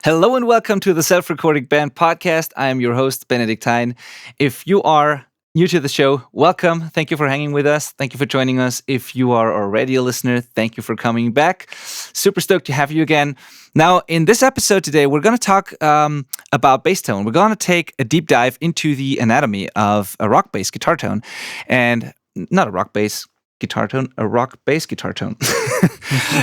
Hello and welcome to the Self-Recording Band podcast. I am your host, Benedict Hein. If you are new to the show, welcome. Thank you for hanging with us. Thank you for joining us. If you are already a listener, thank you for coming back. Super stoked to have you again. Now, in this episode today, we're going to talk about bass tone. We're going to take a deep dive into the anatomy of a rock bass guitar tone. And not a rock bass guitar tone, a rock bass guitar tone.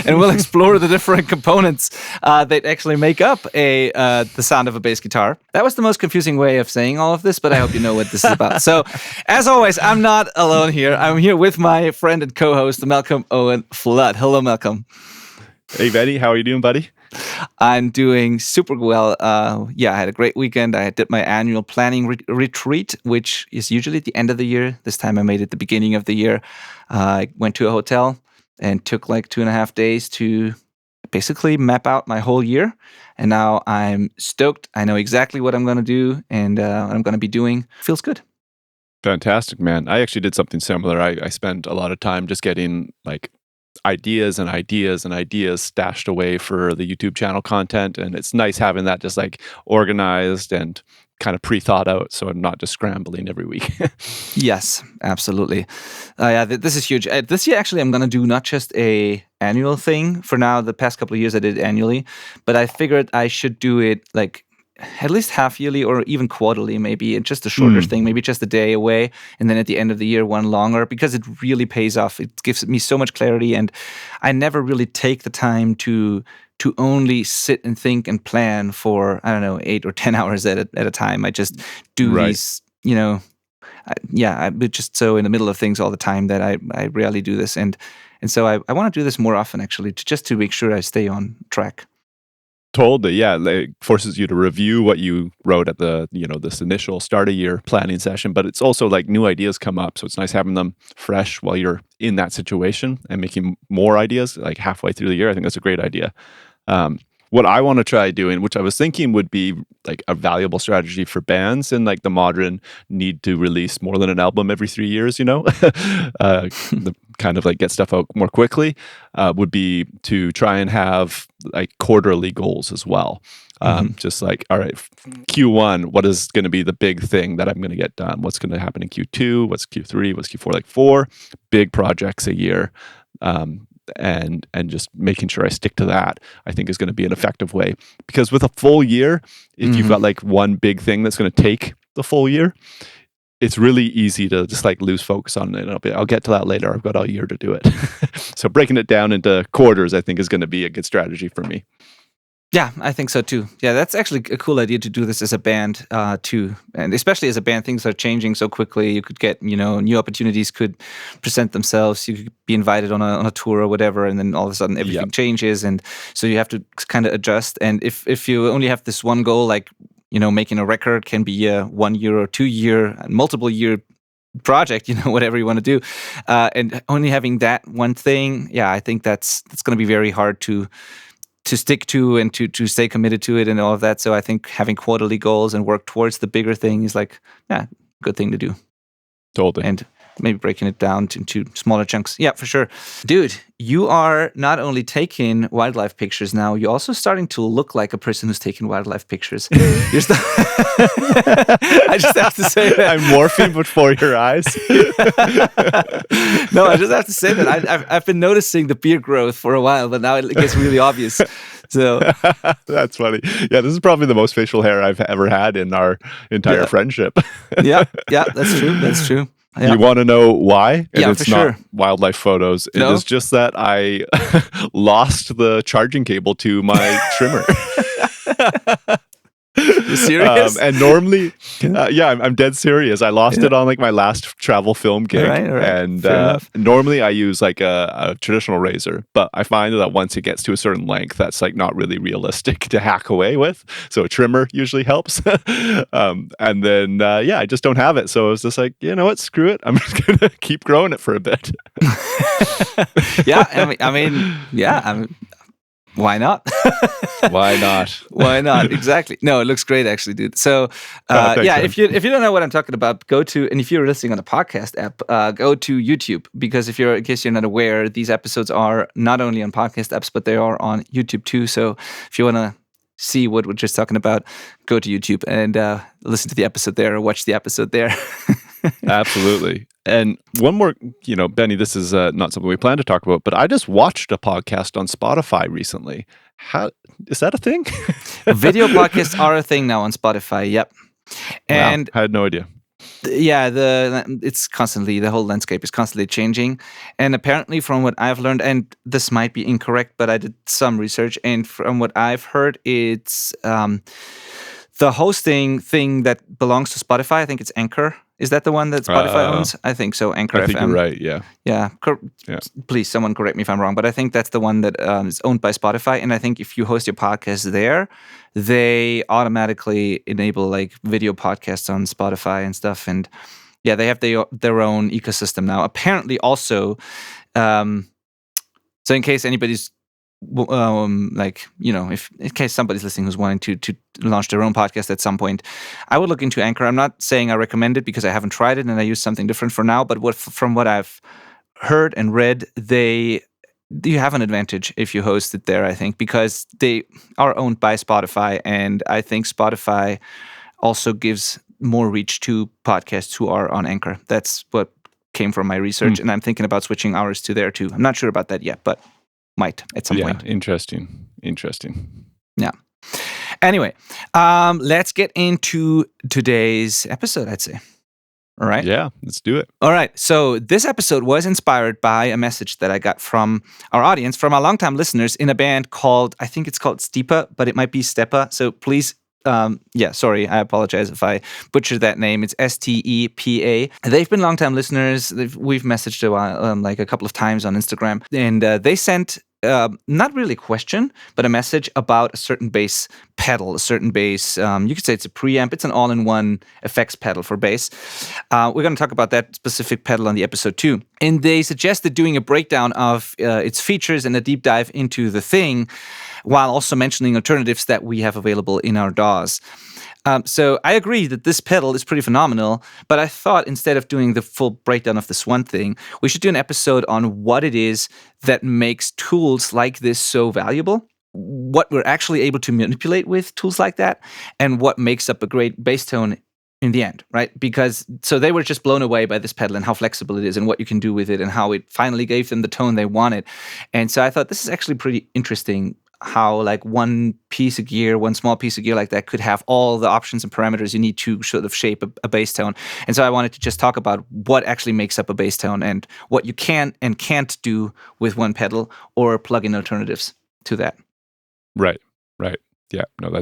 And we'll explore the different components that actually make up the sound of a bass guitar. That was the most confusing way of saying all of this, but I hope you know what this is about. So, as always, I'm not alone here. I'm here with my friend and co-host, Malcolm Owen Flood. Hello, Malcolm. Hey, Betty. How are you doing, buddy? I'm doing super well. I had a great weekend. I did my annual planning retreat, which is usually at the end of the year. This time I made it the beginning of the year. I went to a hotel and took like 2.5 days to basically map out my whole year. And now I'm stoked. I know exactly what I'm going to do and what I'm going to be doing. Feels good. Fantastic, man. I actually did something similar. I spent a lot of time just getting like ideas and ideas and ideas stashed away for the YouTube channel content. And it's nice having that just like organized and kind of pre-thought out, so I'm not just scrambling every week. Yes, absolutely. This is huge. This year, actually, I'm going to do not just a annual thing. For now, the past couple of years, I did it annually, but I figured I should do it like at least half yearly or even quarterly, maybe, and just a shorter thing, maybe just a day away, and then at the end of the year, one longer, because it really pays off. It gives me so much clarity, and I never really take the time to only sit and think and plan for, 8 or 10 hours at a time. I just do these, I'm just so in the middle of things all the time that I rarely do this. And so I want to do this more often, actually, just to make sure I stay on track. Totally, yeah. It forces you to review what you wrote at the, this initial start of year planning session, but it's also like new ideas come up. So it's nice having them fresh while you're in that situation and making more ideas like halfway through the year. I think that's a great idea. What I want to try doing, which I was thinking would be like a valuable strategy for bands in like the modern need to release more than an album every 3 years, the kind of like get stuff out more quickly, would be to try and have like quarterly goals as well. Just like, all right, Q1, what is going to be the big thing that I'm going to get done? What's going to happen in Q2? What's Q3? What's Q4? Like 4 big projects a year. And just making sure I stick to that, I think is going to be an effective way. Because with a full year, if you've got like one big thing that's going to take the full year, it's really easy to just like lose focus on it. I'll get to that later. I've got all year to do it. So breaking it down into quarters, I think, is going to be a good strategy for me. Yeah, I think so too. Yeah, that's actually a cool idea to do this as a band too. And especially as a band, things are changing so quickly. You could get, new opportunities could present themselves. You could be invited on a tour or whatever, and then all of a sudden everything changes. And so you have to kind of adjust. And if you only have this one goal, like, making a record can be a 1 year or 2 year, multiple year project, whatever you want to do. And only having that one thing, I think that's going to be very hard to stick to and to stay committed to it and all of that. So I think having quarterly goals and work towards the bigger thing is like, good thing to do. Totally. And maybe breaking it down into smaller chunks. Yeah, for sure. Dude, you are not only taking wildlife pictures now, you're also starting to look like a person who's taking wildlife pictures. I just have to say that. I'm morphing before your eyes. No, I just have to say that I've been noticing the beard growth for a while, but now it gets really obvious. So that's funny. Yeah, this is probably the most facial hair I've ever had in our entire friendship. Yeah, that's true. That's true. Yeah. You want to know why? And yeah, it's for not sure. wildlife photos. It No? is just that I lost the charging cable to my trimmer. You serious? And normally, I'm dead serious. I lost it on like my last travel film gig. All right. And normally I use like a traditional razor, but I find that once it gets to a certain length, that's like not really realistic to hack away with. So a trimmer usually helps. And then, I just don't have it. So I was just like, you know what? Screw it. I'm just going to keep growing it for a bit. Why not? Why not? Why not? Exactly. No, it looks great, actually, dude. So, thanks, if you don't know what I'm talking about, and if you're listening on a podcast app, go to YouTube, because in case you're not aware, these episodes are not only on podcast apps, but they are on YouTube too. So if you want to see what we're just talking about, go to YouTube and listen to the episode there or watch the episode there. Absolutely. And one more, Benny, this is not something we plan to talk about, but I just watched a podcast on Spotify recently. How is that a thing? Video podcasts are a thing now on Spotify. Yep. And wow, I had no idea. yeah, it's constantly, the whole landscape is constantly changing. And apparently, from what I've learned, and this might be incorrect, but I did some research, and from what I've heard, it's the hosting thing that belongs to Spotify. I think it's Anchor. Is that the one that Spotify owns? I think so. Anchor I think FM. you're right. Yeah. Yeah. Please, someone correct me if I'm wrong, but I think that's the one that is owned by Spotify. And I think if you host your podcast there, they automatically enable like video podcasts on Spotify and stuff. And yeah, they have their own ecosystem now. Apparently, also, so in case anybody's if in case somebody's listening who's wanting to launch their own podcast at some point, I would look into Anchor. I'm not saying I recommend it because I haven't tried it and I use something different for now, but from what I've heard and read, you have an advantage if you host it there, I think, because they are owned by Spotify, and I think Spotify also gives more reach to podcasts who are on Anchor. That's what came from my research, and I'm thinking about switching ours to there too. I'm not sure about that yet, but might at some point. Interesting. Yeah. Anyway, let's get into today's episode, I'd say. All right? Yeah, let's do it. All right. So this episode was inspired by a message that I got from our audience, from our longtime listeners in a band called, I think it's called Stepa, but it might be Stepa. So please, sorry, I apologize if I butchered that name. It's Stepa. They've been longtime listeners. We've messaged a couple of times on Instagram, and they sent not really a question, but a message about a certain bass pedal, a certain bass. You could say it's a preamp. It's an all-in-one effects pedal for bass. We're going to talk about that specific pedal on the episode too. And they suggested doing a breakdown of its features and a deep dive into the thing, while also mentioning alternatives that we have available in our DAWs. So I agree that this pedal is pretty phenomenal, but I thought instead of doing the full breakdown of this one thing, we should do an episode on what it is that makes tools like this so valuable, what we're actually able to manipulate with tools like that, and what makes up a great bass tone in the end, right? Because so they were just blown away by this pedal and how flexible it is and what you can do with it and how it finally gave them the tone they wanted. And so I thought this is actually pretty interesting, how like one small piece of gear like that could have all the options and parameters you need to sort of shape a bass tone. And so I wanted to just talk about what actually makes up a bass tone and what you can and can't do with one pedal, or plug in alternatives to that. Right. Yeah, no,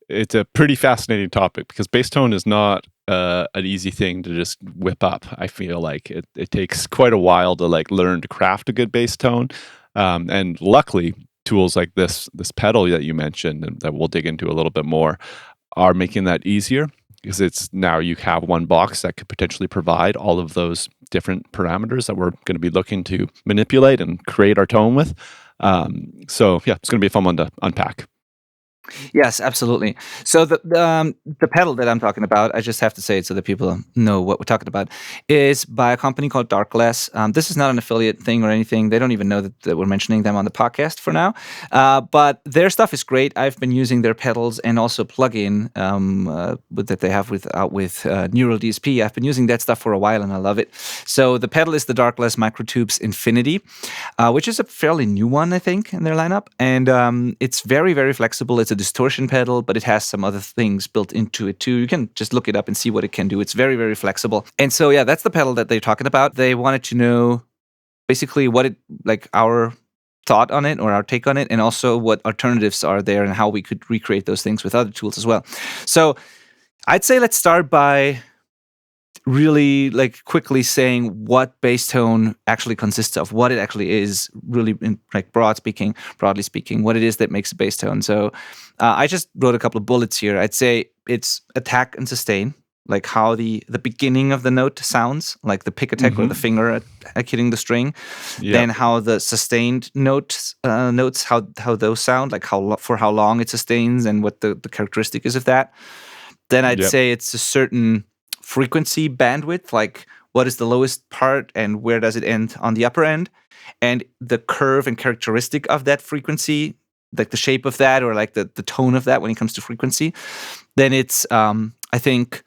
it's a pretty fascinating topic, because bass tone is not an easy thing to just whip up. I feel like it takes quite a while to like learn to craft a good bass tone. And luckily, tools like this pedal that you mentioned, and that we'll dig into a little bit more, are making that easier, because it's now you have one box that could potentially provide all of those different parameters that we're going to be looking to manipulate and create our tone with. So yeah, it's going to be a fun one to unpack. Yes, absolutely. So the pedal that I'm talking about, I just have to say it so that people know what we're talking about, is by a company called Darkless. This is not an affiliate thing or anything. They don't even know that we're mentioning them on the podcast for now. But their stuff is great. I've been using their pedals and also plugin that they have with Neural DSP. I've been using that stuff for a while and I love it. So the pedal is the Darkless Microtubes Infinity, which is a fairly new one, I think, in their lineup. And it's very, very flexible. It's a distortion pedal, but it has some other things built into it too. You can just look it up and see what it can do. It's very, very flexible. And so, yeah, that's the pedal that they're talking about. They wanted to know basically our thought on it or our take on it, and also what alternatives are there and how we could recreate those things with other tools as well. So I'd say let's start by really quickly saying what bass tone actually consists of, what it actually is, really in broadly speaking, what it is that makes a bass tone. So I just wrote a couple of bullets here. I'd say it's attack and sustain, like how the beginning of the note sounds, like the pick attack or the finger hitting the string. Yep. Then how the sustained notes how those sound, like for how long it sustains and what the characteristic is of that. Then I'd say it's a certain frequency bandwidth, like what is the lowest part and where does it end on the upper end, and the curve and characteristic of that frequency like the shape of that or like the tone of that when it comes to frequency, then it's I think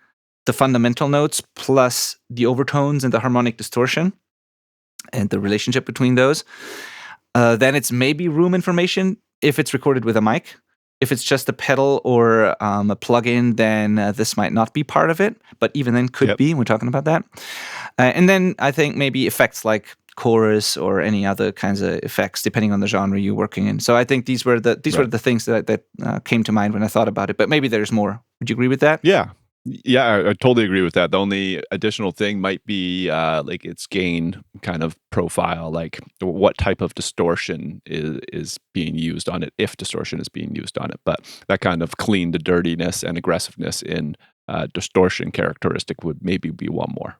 the fundamental notes plus the overtones and the harmonic distortion and the relationship between those. Then it's maybe room information if it's recorded with a mic. If it's just a pedal or a plugin, then this might not be part of it, but even then could be. We're talking about that. And then I think maybe effects like chorus or any other kinds of effects, depending on the genre you're working in. So I think these were the things that came to mind when I thought about it. But maybe there's more. Would you agree with that? Yeah. Yeah, I totally agree with that. The only additional thing might be like its gain kind of profile, like what type of distortion is being used on it, if distortion is being used on it. But that kind of clean to dirtiness and aggressiveness in distortion characteristic would maybe be one more.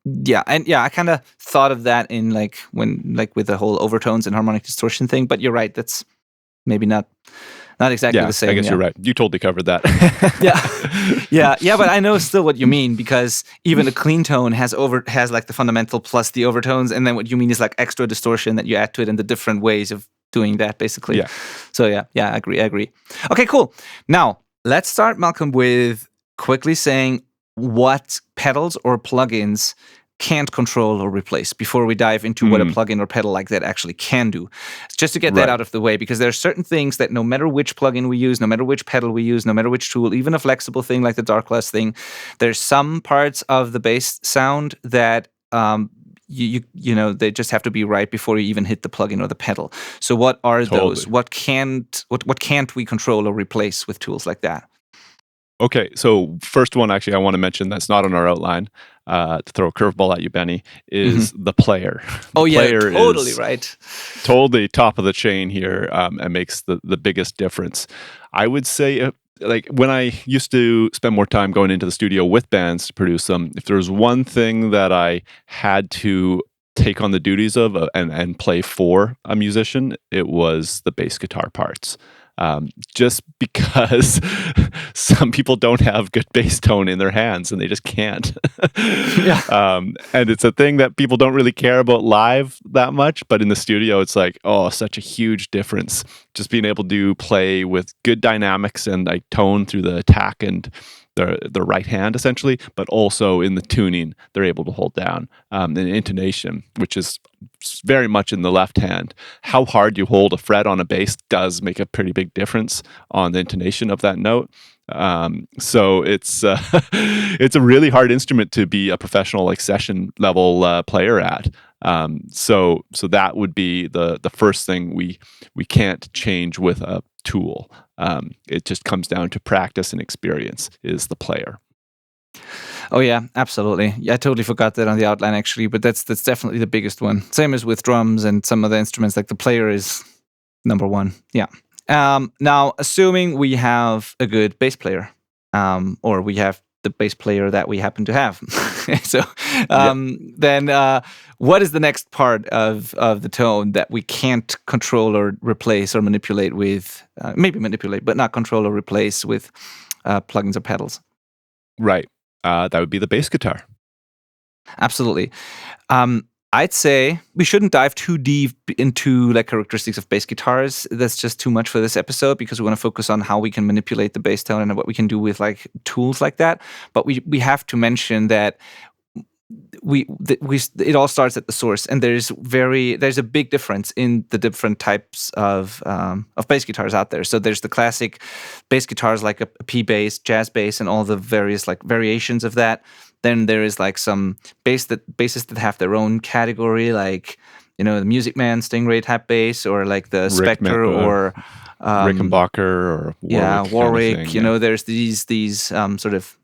Yeah, and I kind of thought of that in like with the whole overtones and harmonic distortion thing. But you're right, that's maybe not exactly the same. I guess you're right. You totally covered that. yeah. But I know still what you mean, because even a clean tone has like the fundamental plus the overtones, and then what you mean is like extra distortion that you add to it and the different ways of doing that, basically. Yeah. So I agree. Okay, cool. Now let's start, Malcolm, with quickly saying what pedals or plugins can't control or replace before we dive into what a plugin or pedal like that actually can do. Just to get that out of the way, because there are certain things that no matter which plugin we use, no matter which pedal we use, no matter which tool, even a flexible thing like the Darkless thing, there's some parts of the bass sound that you know they just have to be right before you even hit the plugin or the pedal. So what are those? What can't we control or replace with tools like that? Okay, so first one, actually, I want to mention that's not on our outline, to throw a curveball at you, Benny, is the player. The player totally is right. Totally top of the chain here, and makes the biggest difference. I would say, like when I used to spend more time going into the studio with bands to produce them, if there was one thing that I had to take on the duties of and play for a musician, it was the bass guitar parts. Just because some people don't have good bass tone in their hands and they just can't. And it's a thing that people don't really care about live that much, but in the studio it's like, oh, such a huge difference. Just being able to play with good dynamics and like tone through the attack and the right hand, essentially, but also in the tuning they're able to hold down, and intonation, which is very much in the left hand. How hard you hold a fret on a bass does make a pretty big difference on the intonation of that note. So it's it's a really hard instrument to be a professional, like session level player at. So that would be the first thing we can't change with a tool. It just comes down to practice and experience, is the player. Oh yeah, absolutely. Yeah, I totally forgot that on the outline, actually, but that's definitely the biggest one. Same as with drums and some other instruments, like the player is number one. Yeah. Now, assuming we have a good bass player, or we have the bass player that we happen to have. So then what is the next part of the tone that we can't control or replace or manipulate with, maybe manipulate, but not control or replace with plugins or pedals? Right. That would be the bass guitar. Absolutely. I'd say we shouldn't dive too deep into like characteristics of bass guitars. That's just too much for this episode, because we want to focus on how we can manipulate the bass tone and what we can do with like tools like that. But we have to mention that it all starts at the source, and there's a big difference in the different types of bass guitars out there. So there's the classic bass guitars like a P bass, jazz bass, and all the various like variations of that. Then there is like some basses that have their own category, like, you know, the Music Man Stingray type bass, or like the Spectre or Rickenbacker or Warwick. Kind of thing, you know, there's these sort of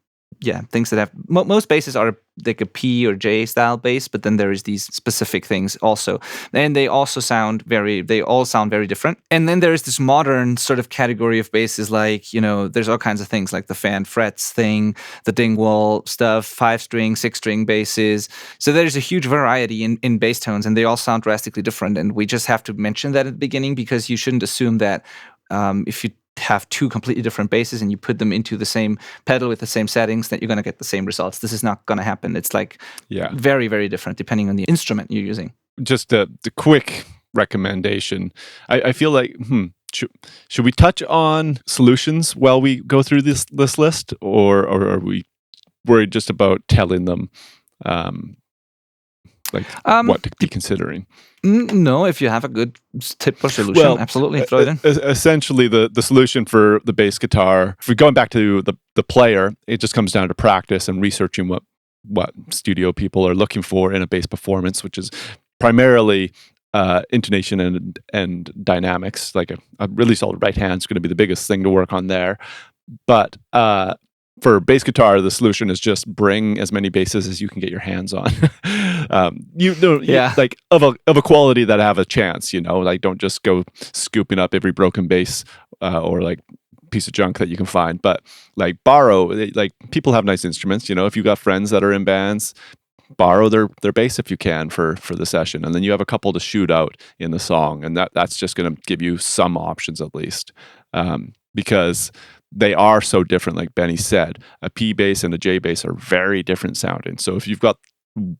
things that have most basses are like a P or J style bass, but then there is these specific things also, and they all sound very different. And then there is this modern sort of category of basses, like, you know, there's all kinds of things like the fan frets thing, the Dingwall stuff, 5-string, 6-string basses. So there's a huge variety in bass tones, and they all sound drastically different. And we just have to mention that at the beginning, because you shouldn't assume that if you have two completely different basses and you put them into the same pedal with the same settings, that you're going to get the same results. This is not going to happen. It's like very, very different depending on the instrument you're using. Just the quick recommendation. I feel like Should we touch on solutions while we go through this list, or are we worried just about telling them like Um, what to be considering? no, if you have a good tip or solution, Well, absolutely throw it in. essentially, the solution for the bass guitar, if we're going back to the player, it just comes down to practice and researching what studio people are looking for in a bass performance, which is primarily intonation and dynamics. Like a really solid right hand is going to be the biggest thing to work on there. But for bass guitar, the solution is just bring as many basses as you can get your hands on. Yeah. Like of a quality that have a chance. Like don't just go scooping up every broken bass or like piece of junk that you can find. But like borrow, like people have nice instruments. If you got friends that are in bands, borrow their bass if you can for the session, and then you have a couple to shoot out in the song, and that's just going to give you some options at least, because they are so different. Like Benny said, a P bass and a J bass are very different sounding. So if you've got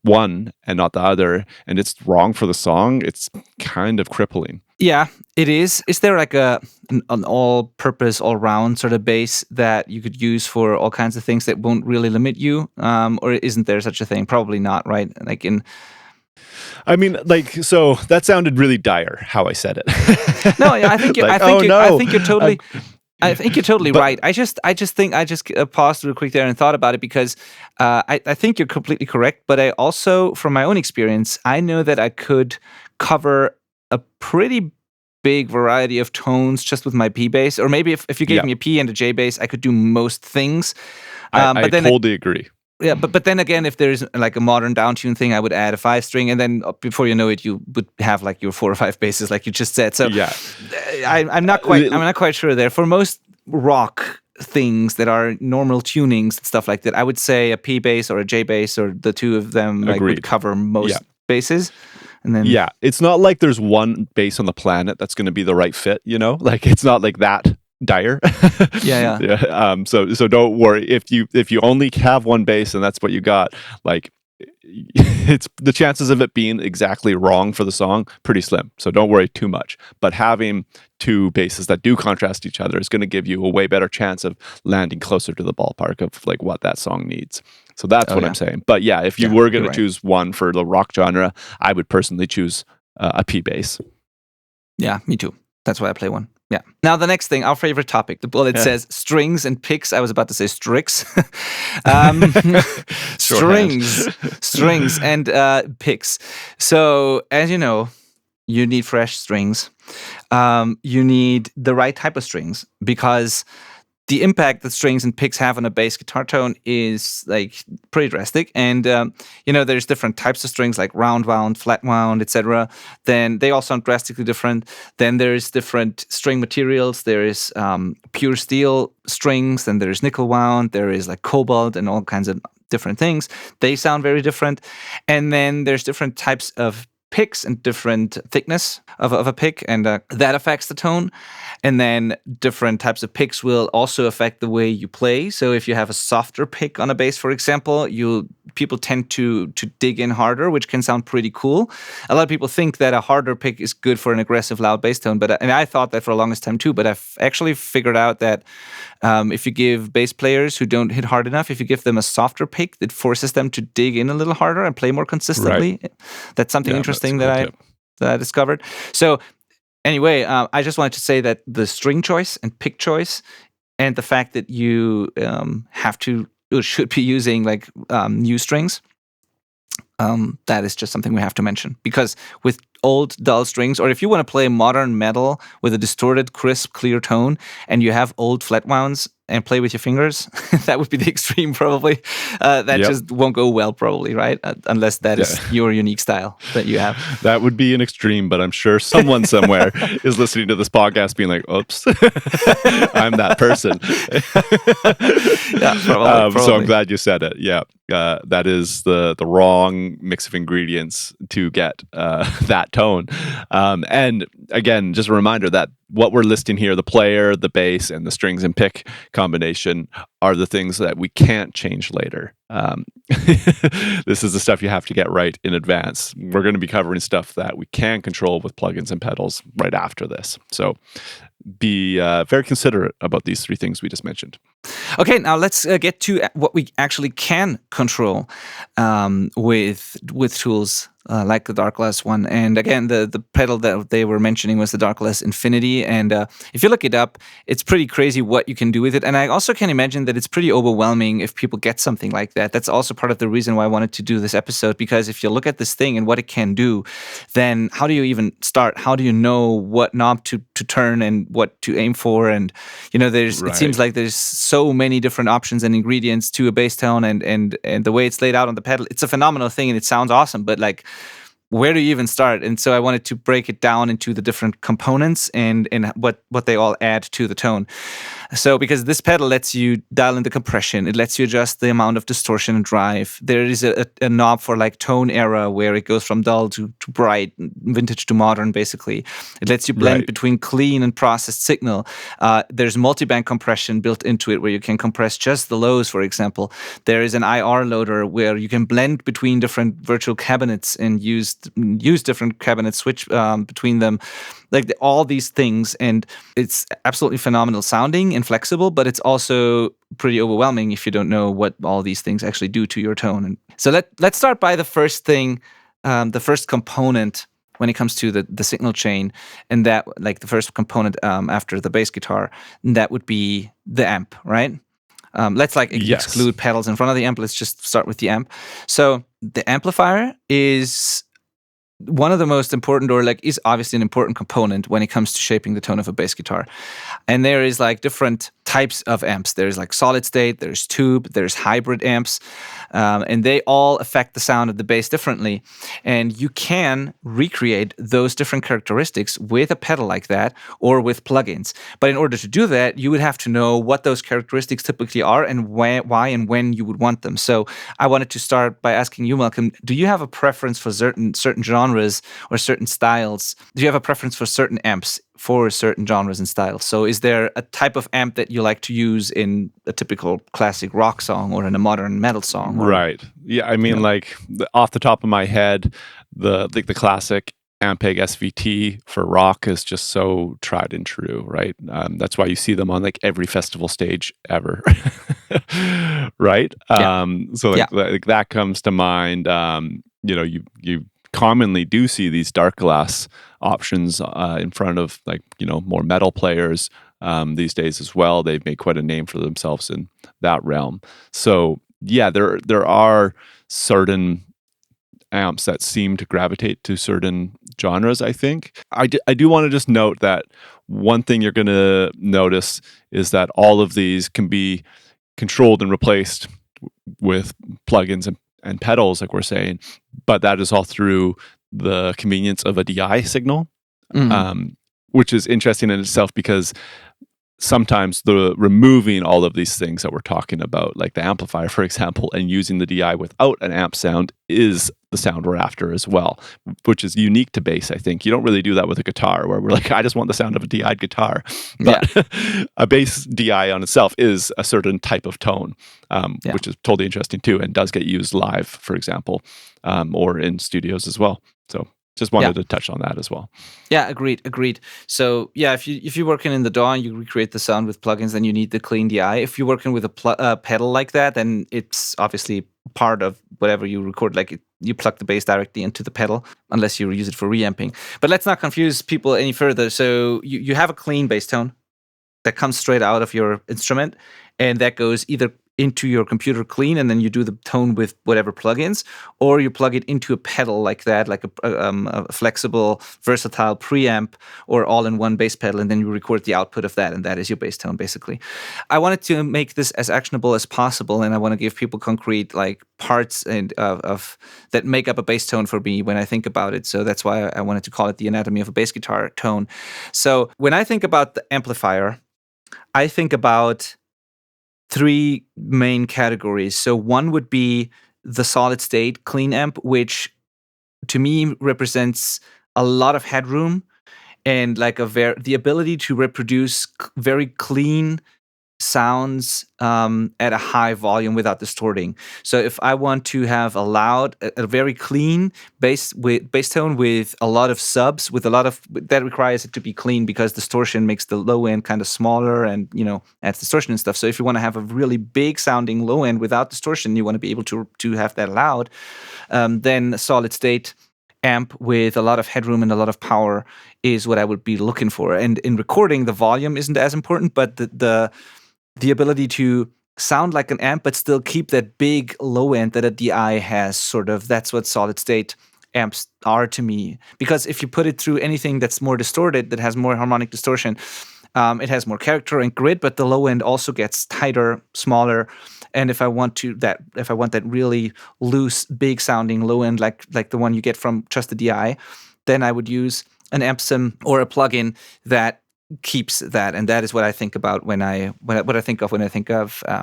one and not the other, and it's wrong for the song, it's kind of crippling. Yeah, it is. Is there like an all-purpose, all-round sort of bass that you could use for all kinds of things that won't really limit you? Or isn't there such a thing? Probably not, right? Like I mean, so that sounded really dire how I said it. No, I think Like, I think you're totally. I think you're totally But- right. I just think I just paused real quick there and thought about it because I think you're completely correct. But I also, from my own experience, I know that I could cover a pretty big variety of tones just with my P bass. Or maybe if you gave Yeah. me a P and a J bass, I could do most things. I but then totally agree. yeah, but then again, if there's like a modern downtune thing, I would add a 5-string, and then before you know it, you would have like your 4 or 5 basses, like you just said. So Yeah. I'm not quite sure there. For most rock things that are normal tunings and stuff like that, I would say a P bass or a J bass or the two of them like would Agreed. cover most Yeah. basses. And then Yeah, it's not like there's one bass on the planet that's going to be the right fit. Like it's not like that dire. Yeah. So don't worry if you only have one bass and that's what you got. Like it's the chances of it being exactly wrong for the song pretty slim. So don't worry too much. But having two basses that do contrast each other is going to give you a way better chance of landing closer to the ballpark of like what that song needs. So that's what I'm saying. But yeah, if you were going to choose one for the rock genre, I would personally choose a P bass. Yeah, me too. That's why I play one. Yeah. Now the next thing, our favorite topic. The bullet says strings and picks. I was about to say strix. strings and picks. So as you know, you need fresh strings. You need the right type of strings because the impact that strings and picks have on a bass guitar tone is like pretty drastic. And there's different types of strings like round wound, flat wound, etc. Then they all sound drastically different. Then there's different string materials. There is pure steel strings. Then there's nickel wound. There is like cobalt and all kinds of different things. They sound very different. And then there's different types of picks and different thickness of a pick, and that affects the tone. And then different types of picks will also affect the way you play. So if you have a softer pick on a bass, for example, people tend to dig in harder, which can sound pretty cool. A lot of people think that a harder pick is good for an aggressive, loud bass tone, and I thought that for the longest time too. But I've actually figured out that if you give bass players who don't hit hard enough, if you give them a softer pick, it forces them to dig in a little harder and play more consistently. Right. That's something interesting that I discovered. So anyway, I just wanted to say that the string choice and pick choice, and the fact that you should be using like new strings, that is just something we have to mention. Because with old dull strings, or if you want to play modern metal with a distorted, crisp, clear tone, and you have old flat wounds and play with your fingers, that would be the extreme probably. That just won't go well probably, right? Unless that is your unique style that you have. That would be an extreme, but I'm sure someone somewhere is listening to this podcast being like, oops, I'm that person. Yeah, probably. So I'm glad you said it. Yeah. That is the wrong mix of ingredients to get that tone. And again, just a reminder that what we're listing here, the player, the bass, and the strings and pick combination are the things that we can't change later. this is the stuff you have to get right in advance. We're going to be covering stuff that we can control with plugins and pedals right after this. So be very considerate about these three things we just mentioned. Okay, now let's get to what we actually can control with tools like the Darkglass one. And again, the pedal that they were mentioning was the Darkglass Infinity. And if you look it up, it's pretty crazy what you can do with it. And I also can imagine that it's pretty overwhelming if people get something like that. That's also part of the reason why I wanted to do this episode, because if you look at this thing and what it can do, then how do you even start? How do you know what knob to turn and what to aim for? And it seems like there's so many different options and ingredients to a bass tone, and the way it's laid out on the pedal, it's a phenomenal thing and it sounds awesome, but like, where do you even start? And so I wanted to break it down into the different components and what they all add to the tone. So because this pedal lets you dial in the compression, it lets you adjust the amount of distortion and drive. There is a knob for like tone era where it goes from dull to bright, vintage to modern, basically. It lets you blend between clean and processed signal. There's multi-band compression built into it where you can compress just the lows, for example. There is an IR loader where you can blend between different virtual cabinets and use different cabinets, switch between them, like all these things. And it's absolutely phenomenal sounding and flexible, but it's also pretty overwhelming if you don't know what all these things actually do to your tone. And so let's start by the first thing, the first component when it comes to the signal chain, and that, like, the first component after the bass guitar, that would be the amp, right? Let's exclude pedals in front of the amp. Let's just start with the amp. So the amplifier is one of the most important, or is obviously an important component when it comes to shaping the tone of a bass guitar. And there is different types of amps. There's solid state, there's tube, there's hybrid amps, and they all affect the sound of the bass differently. And you can recreate those different characteristics with a pedal like that or with plugins. But in order to do that, you would have to know what those characteristics typically are and why and when you would want them. So I wanted to start by asking you, Malcolm, do you have a preference for certain genres or certain styles? Do you have a preference for certain amps for certain genres and styles? So is there a type of amp that you like to use in a typical classic rock song or in a modern metal song? Right. Yeah, I mean, off the top of my head, the classic Ampeg SVT for rock is just so tried and true, right? That's why you see them on every festival stage ever, right? Yeah. So that comes to mind. You commonly do see these Darkglass options in front of more metal players these days as well. They've made quite a name for themselves in that realm. So yeah, there are certain amps that seem to gravitate to certain genres, I think. I do want to just note that one thing you're going to notice is that all of these can be controlled and replaced with plugins and pedals, like we're saying, but that is all through the convenience of a DI signal, which is interesting in itself, because sometimes the removing all of these things that we're talking about, like the amplifier, for example, and using the DI without an amp sound is the sound we're after as well, which is unique to bass, I think. You don't really do that with a guitar, where we're like, I just want the sound of a DI'd guitar. But a bass DI on itself is a certain type of tone, which is totally interesting too, and does get used live, for example, or in studios as well. So just wanted to touch on that as well. Yeah, agreed. So yeah, if you're working in the DAW and you recreate the sound with plugins, then you need the clean DI. If you're working with a pedal like that, then it's obviously part of whatever you record. You plug the bass directly into the pedal, unless you use it for reamping. But let's not confuse people any further. So you have a clean bass tone that comes straight out of your instrument, and that goes either into your computer clean, and then you do the tone with whatever plugins, or you plug it into a pedal like that, like a flexible, versatile preamp or all-in-one bass pedal, and then you record the output of that, and that is your bass tone, basically. I wanted to make this as actionable as possible, and I want to give people concrete parts and of that make up a bass tone for me when I think about it. So that's why I wanted to call it the anatomy of a bass guitar tone. So when I think about the amplifier, I think about three main categories. So one would be the solid state clean amp, which to me represents a lot of headroom and the ability to reproduce very clean sounds at a high volume without distorting. So if I want to have a very clean bass tone with a lot of subs, with a lot of that requires it to be clean because distortion makes the low end kind of smaller and adds distortion and stuff. So if you want to have a really big sounding low end without distortion, you want to be able to have that loud. Then a solid state amp with a lot of headroom and a lot of power is what I would be looking for. And in recording, the volume isn't as important, but the ability to sound like an amp but still keep that big low end that a DI has, sort of, that's what solid state amps are to me. Because if you put it through anything that's more distorted, that has more harmonic distortion, it has more character and grit, but the low end also gets tighter, smaller. And if I want that really loose, big sounding low end, like the one you get from just a DI, then I would use an amp sim or a plugin that keeps that. And that is what I think about when I think of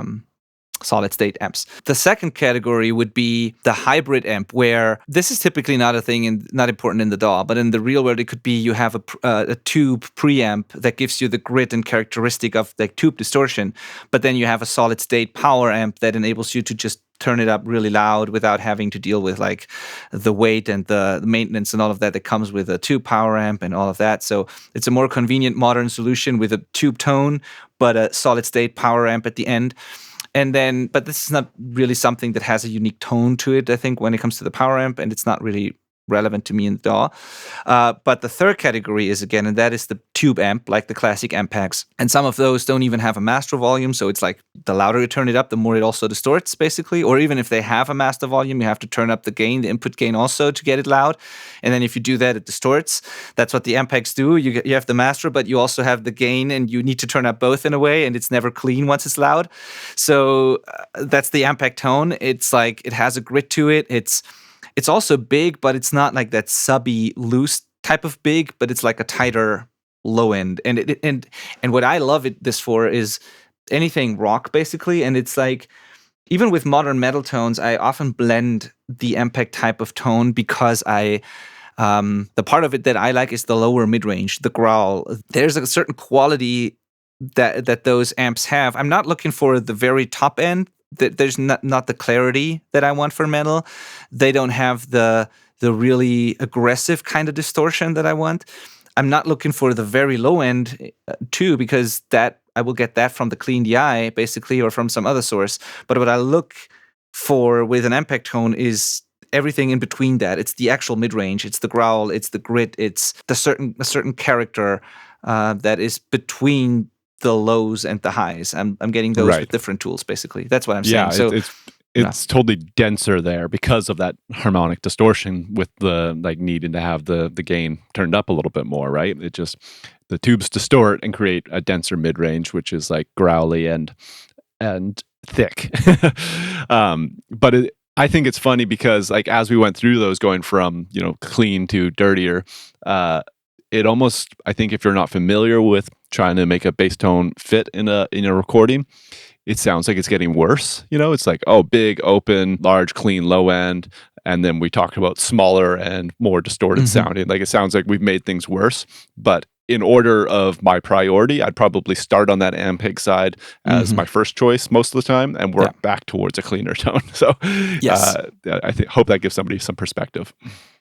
solid state amps. The second category would be the hybrid amp, where this is typically not a thing and not important in the DAW, but in the real world, it could be you have a tube preamp that gives you the grit and characteristic of the tube distortion, but then you have a solid state power amp that enables you to just turn it up really loud without having to deal with like the weight and the maintenance and all of that comes with a tube power amp and all of that. So it's a more convenient modern solution with a tube tone, but a solid state power amp at the end. And then, but this is not really something that has a unique tone to it, I think, when it comes to the power amp, and it's not really relevant to me in the DAW. But the third category is, again, and that is the tube amp, like the classic amp packs. And some of those don't even have a master volume, so it's like the louder you turn it up, the more it also distorts, basically. Or even if they have a master volume, you have to turn up the gain, the input gain also, to get it loud. And then if you do that, it distorts. That's what the amp packs do. You have the master, but you also have the gain, and you need to turn up both in a way, and it's never clean once it's loud. So that's the amp pack tone. It's like it has a grit to it. It's also big, but it's not like that subby, loose type of big, but it's like a tighter low end. And what I love this for is anything rock, basically. And it's like, even with modern metal tones, I often blend the MPEG type of tone because the part of it that I like is the lower mid-range, the growl. There's a certain quality that those amps have. I'm not looking for the very top end. There's not the clarity that I want for metal. They don't have the really aggressive kind of distortion that I want. I'm not looking for the very low end too, because that I will get that from the clean DI basically, or from some other source. But what I look for with an MPEG tone is everything in between that. It's the actual mid-range, it's the growl, it's the grit, it's a certain character that is between the lows and the highs. I'm getting those with different tools, basically. That's what I'm saying. So it's totally denser there because of that harmonic distortion, with the like needing to have the gain turned up a little bit more, right? It just, the tubes distort and create a denser mid-range, which is like growly and thick. But I think it's funny because, like, as we went through those, going from clean to dirtier, it almost, I think, if you're not familiar with trying to make a bass tone fit in a recording, it sounds like it's getting worse. It's like, oh, big, open, large, clean, low end. And then we talked about smaller and more distorted sounding. Like, it sounds like we've made things worse. But in order of my priority, I'd probably start on that Ampeg side as my first choice most of the time, and work back towards a cleaner tone. So yes. I hope that gives somebody some perspective.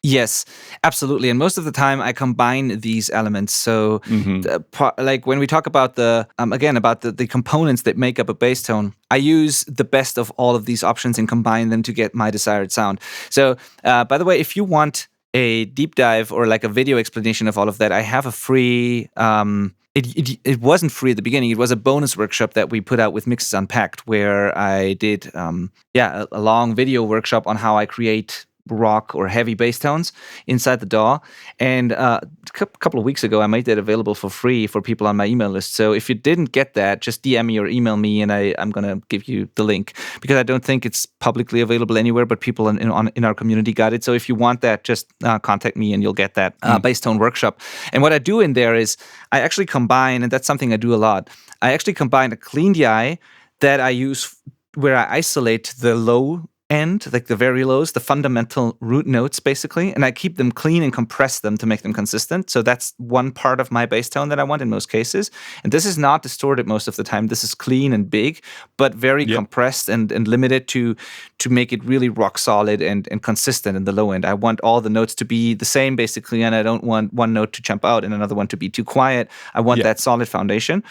Yes, absolutely. And most of the time I combine these elements. So like when we talk about the components that make up a bass tone, I use the best of all of these options and combine them to get my desired sound. So by the way, if you want a deep dive or like a video explanation of all of that, I have a free it wasn't free at the beginning. It was a bonus workshop that we put out with Mixes Unpacked, where I did a long video workshop on how I create rock or heavy bass tones inside the DAW. And a couple of weeks ago, I made that available for free for people on my email list. So if you didn't get that, just DM me or email me, and I'm going to give you the link, because I don't think it's publicly available anywhere, but people in our community got it. So if you want that, just contact me and you'll get that bass tone workshop. And what I do in there is I actually combine, and that's something I do a lot, I actually combine a clean DI that I use where I isolate the low end, like the very lows, the fundamental root notes basically, and I keep them clean and compress them to make them consistent. So that's one part of my bass tone that I want in most cases. And this is not distorted most of the time. This is clean and big, but very Yep. compressed and limited to make it really rock solid and consistent in the low end. I want all the notes to be the same basically, and I don't want one note to jump out and another one to be too quiet. I want Yeah. that solid foundation.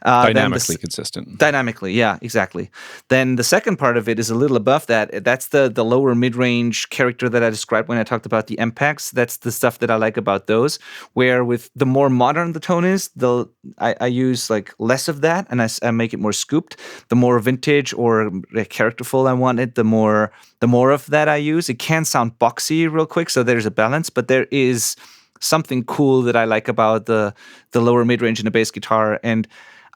Dynamically consistent. Dynamically, yeah, exactly. Then the second part of it is a little above that. That's the lower mid-range character that I described when I talked about the MPEGs. That's the stuff that I like about those. Where with the more modern the tone is, I use like less of that, and I make it more scooped. The more vintage or characterful I want it, the more of that I use. It can sound boxy real quick, so there's a balance, but there is something cool that I like about the lower mid-range in a bass guitar, and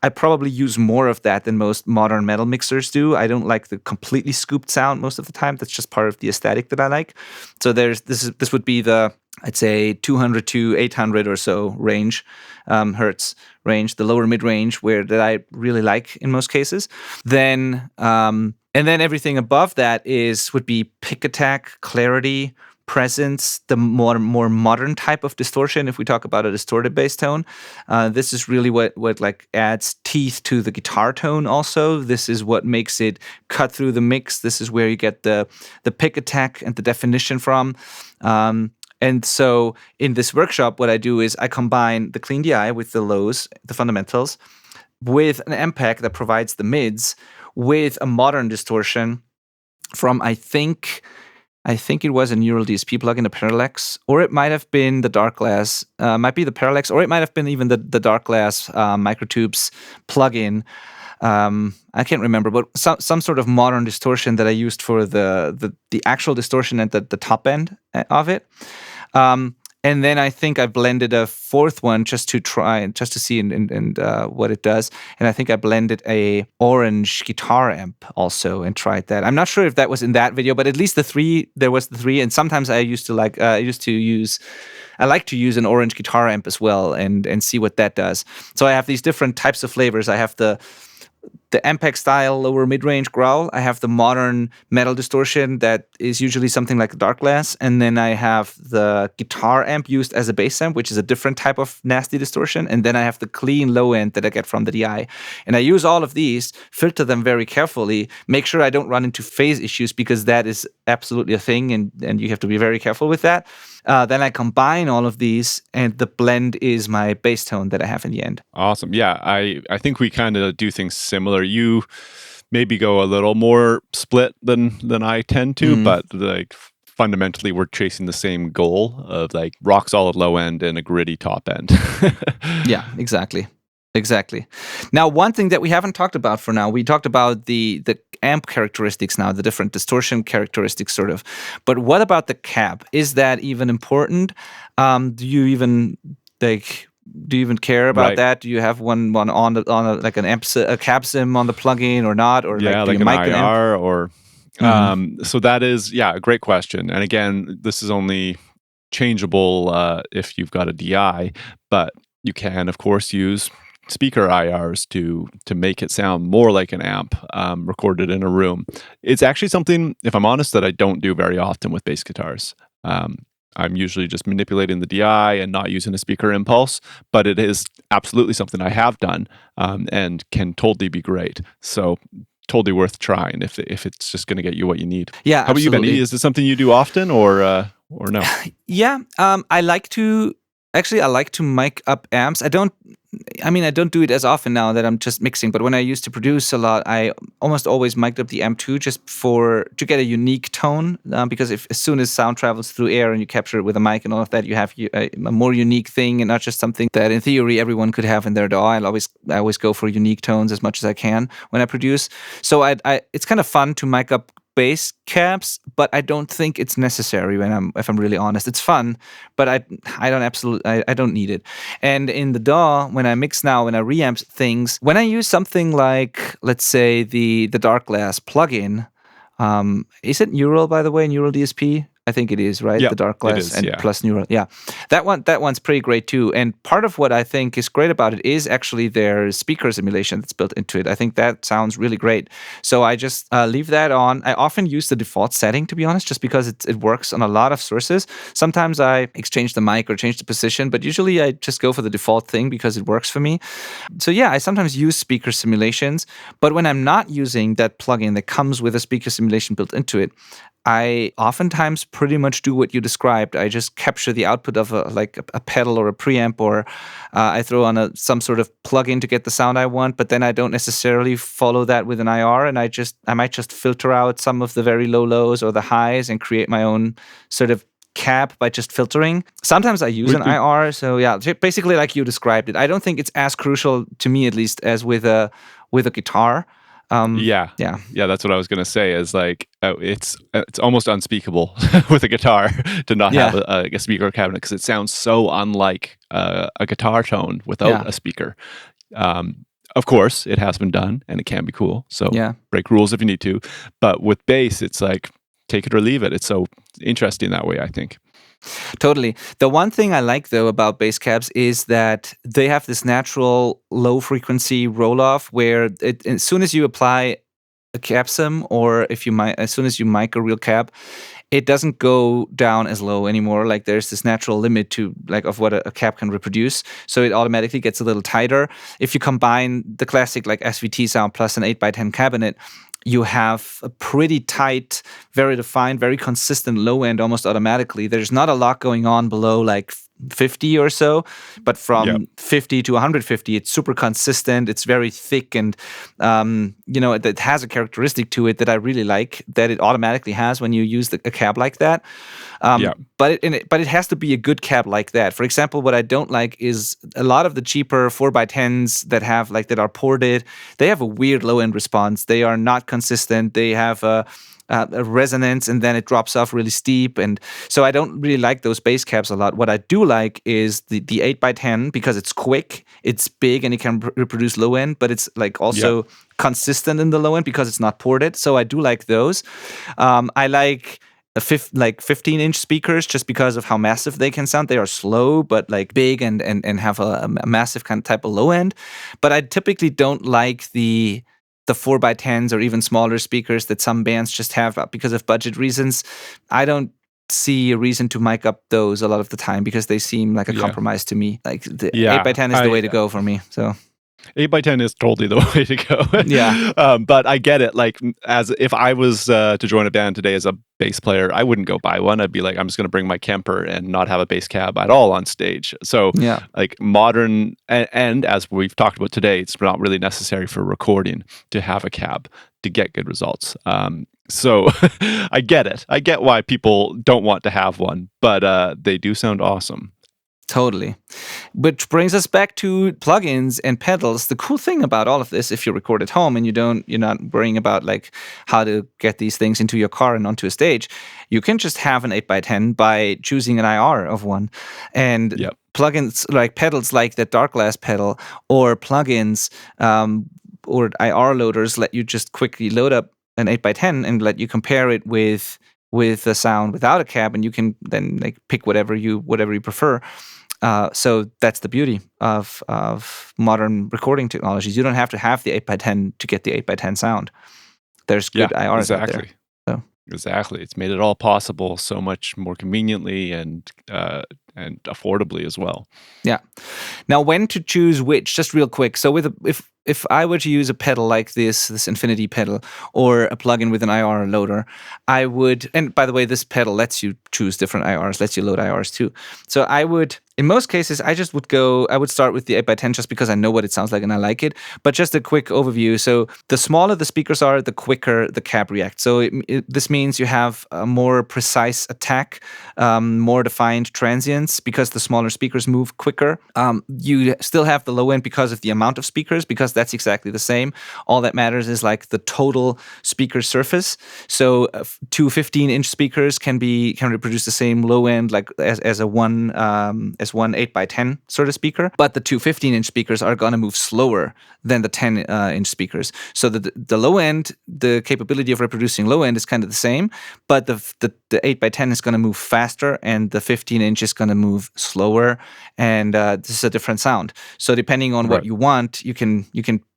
I probably use more of that than most modern metal mixers do. I don't like the completely scooped sound most of the time. That's just part of the aesthetic that I like. So this would be the, I'd say, 200 to 800 or so range, hertz range, the lower mid range that I really like in most cases. Then and then everything above that would be pick attack, clarity, presence, the more modern type of distortion. If we talk about a distorted bass tone, this is really what like adds teeth to the guitar tone. Also, this is what makes it cut through the mix. This is where you get the pick attack and the definition from. And so in this workshop, what I do is I combine the clean DI with the lows, the fundamentals, with an MPEG that provides the mids, with a modern distortion from I think it was a Neural DSP plugin, the Parallax, or it might have been the Dark Glass, might be the Parallax, or it might have been even the Dark Glass Microtubes plugin. I can't remember, but some sort of modern distortion that I used for the actual distortion at the top end of it. And then I think I blended a fourth one just to see and what it does. And I think I blended a orange guitar amp also and tried that. I'm not sure if that was in that video, but at least there was the three. And sometimes I like to use an orange guitar amp as well and see what that does. So I have these different types of flavors. I have the MPEG style lower mid-range growl. I have the modern metal distortion that is usually something like a Dark Glass, and then I have the guitar amp used as a bass amp, which is a different type of nasty distortion, and then I have the clean low end that I get from the DI. And I use all of these, filter them very carefully, make sure I don't run into phase issues because that is absolutely a thing, and you have to be very careful with that. Then I combine all of these, and the blend is my bass tone that I have in the end. Awesome. Yeah, I think we kind of do things similar. You maybe go a little more split than I tend to, but like fundamentally we're chasing the same goal of like rock solid low end and a gritty top end. Yeah, exactly. Now, one thing that we haven't talked about for now, we talked about the amp characteristics now, the different distortion characteristics sort of. But what about the cab? Is that even important? Do you even care about Right. that? Do you have one on like a cab sim on the plugin or not? Or Yeah, do like you an mic an amp? IR or so that is, yeah, a great question. And again, this is only changeable if you've got a DI, but you can of course use speaker IRs to make it sound more like an amp recorded in a room. It's actually something, if I'm honest, that I don't do very often with bass guitars. I'm usually just manipulating the DI and not using a speaker impulse, but it is absolutely something I have done and can totally be great. So totally worth trying if it's just going to get you what you need. Yeah, How about you, Benny? absolutely. Is this something you do often or no? Yeah, I like to mic up amps. I don't do it as often now that I'm just mixing, but when I used to produce a lot, I almost always mic'd up the amp too, just to get a unique tone. Because as soon as sound travels through air and you capture it with a mic and all of that, you have a more unique thing and not just something that in theory everyone could have in their DAW. I always go for unique tones as much as I can when I produce. So it's kind of fun to mic up bass cabs, but I don't think it's necessary if I'm really honest. It's fun, but I don't need it. And in the DAW, when I mix now, when I reamp things, when I use something like, let's say the Dark Glass plugin, is it Neural, by the way, Neural DSP? I think it is, right? Yep, The dark it glass is, and yeah. plus neural. Yeah. That one's pretty great too. And part of what I think is great about it is actually their speaker simulation that's built into it. I think that sounds really great. So I just leave that on. I often use the default setting, to be honest, just because it works on a lot of sources. Sometimes I exchange the mic or change the position, but usually I just go for the default thing because it works for me. So yeah, I sometimes use speaker simulations, but when I'm not using that plugin that comes with a speaker simulation built into it, I oftentimes pretty much do what you described. I just capture the output of a pedal or a preamp, or I throw on some sort of plugin to get the sound I want. But then I don't necessarily follow that with an IR, and I might just filter out some of the very low lows or the highs and create my own sort of cap by just filtering. Sometimes I use an IR. So yeah, basically like you described it. I don't think it's as crucial to me, at least, as with a guitar. Yeah. Yeah. Yeah, that's what I was gonna say is like, it's almost unspeakable with a guitar to not have Yeah. a speaker cabinet because it sounds so unlike a guitar tone without Yeah. a speaker. Of course, it has been done and it can be cool. So Yeah. break rules if you need to. But with bass, it's like take it or leave it. It's so interesting that way, I think. Totally. The one thing I like though about bass cabs is that they have this natural low frequency roll off where as soon as you apply a cab sim, or if you mic, as soon as you mic a real cab, it doesn't go down as low anymore. Like there's this natural limit to like of what a cab can reproduce. So it automatically gets a little tighter. If you combine the classic like SVT sound plus an 8x10 cabinet, you have a pretty tight, very defined, very consistent low end almost automatically. There's not a lot going on below like 50 or so, but Yeah. from 50 to 150, it's super consistent. It's very thick, and it has a characteristic to it that I really like that it automatically has when you use a cab like that. Yeah. But it has to be a good cab like that. For example, what I don't like is a lot of the cheaper 4x10s that are ported. They have a weird low end response. They are not consistent. They have a resonance, and then it drops off really steep. And so I don't really like those bass cabs a lot. What I do like is the 8x10 because it's quick, it's big, and it can reproduce low end, but it's like also consistent in the low end because it's not ported. So I do like those. I like 15-inch speakers just because of how massive they can sound. They are slow, but like big and have a massive kind of type of low end. But I typically don't like the 4x10s or even smaller speakers that some bands just have because of budget reasons. I don't see a reason to mic up those a lot of the time because they seem like a compromise to me. Like the 8x10 is the way to go for me. So 8x10 is totally the way to go. Yeah. But I get it. Like, as if I was to join a band today as a bass player, I wouldn't go buy one. I'd be like, I'm just going to bring my Kemper and not have a bass cab at all on stage. So, Yeah. like modern, and as we've talked about today, it's not really necessary for recording to have a cab to get good results. So I get it. I get why people don't want to have one, but they do sound awesome. Totally. Which brings us back to plugins and pedals. The cool thing about all of this, if you record at home and you're not worrying about like how to get these things into your car and onto a stage, you can just have an 8x10 by choosing an IR of one. And plugins like pedals like the Dark Glass pedal or plugins or IR loaders let you just quickly load up an 8x10 and let you compare it with the sound without a cab, and you can then like pick whatever you prefer. So that's the beauty of modern recording technologies. You don't have to have the 8x10 to get the 8x10 sound. There's good IRs out there. So. Exactly. It's made it all possible so much more conveniently and affordably as well. Yeah. Now, when to choose which? Just real quick. So, if I were to use a pedal like this Infinity pedal, or a plugin with an IR loader, I would. And by the way, this pedal lets you choose different IRs, lets you load IRs too. So I would, in most cases, I would start with the 8x10 just because I know what it sounds like and I like it. But just a quick overview. So the smaller the speakers are, the quicker the cab reacts. So this means you have a more precise attack, more defined transients because the smaller speakers move quicker. You still have the low end because of the amount of speakers, because that's exactly the same. All that matters is like the total speaker surface. So two 15-inch speakers can reproduce the same low end like as a as one 8x10 sort of speaker, but the two 15-inch speakers are going to move slower than the 10-inch speakers. So the low end, the capability of reproducing low end is kind of the same, but the 8x10 is going to move faster, and the 15-inch is going to move slower, and this is a different sound. So depending on what Right. you want, you can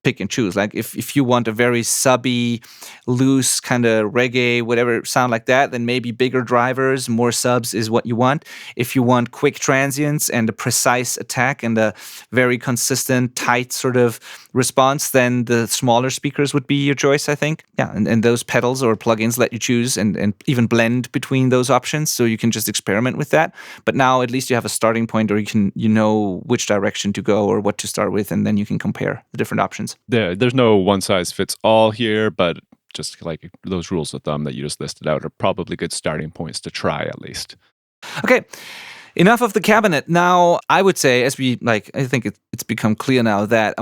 pick and choose. Like if you want a very subby, loose kind of reggae, whatever sound like that, then maybe bigger drivers, more subs is what you want. If you want quick transients and a precise attack and a very consistent, tight sort of response, then the smaller speakers would be your choice, I think. Yeah, and those pedals or plugins let you choose and even blend between those options, so you can just experiment with that. But now at least you have a starting point, or you know which direction to go or what to start with, and then you can compare the different options. There's no one size fits all here, but just like those rules of thumb that you just listed out are probably good starting points to try at least. Okay. Enough of the cabinet. Now, I would say, I think it's become clear now that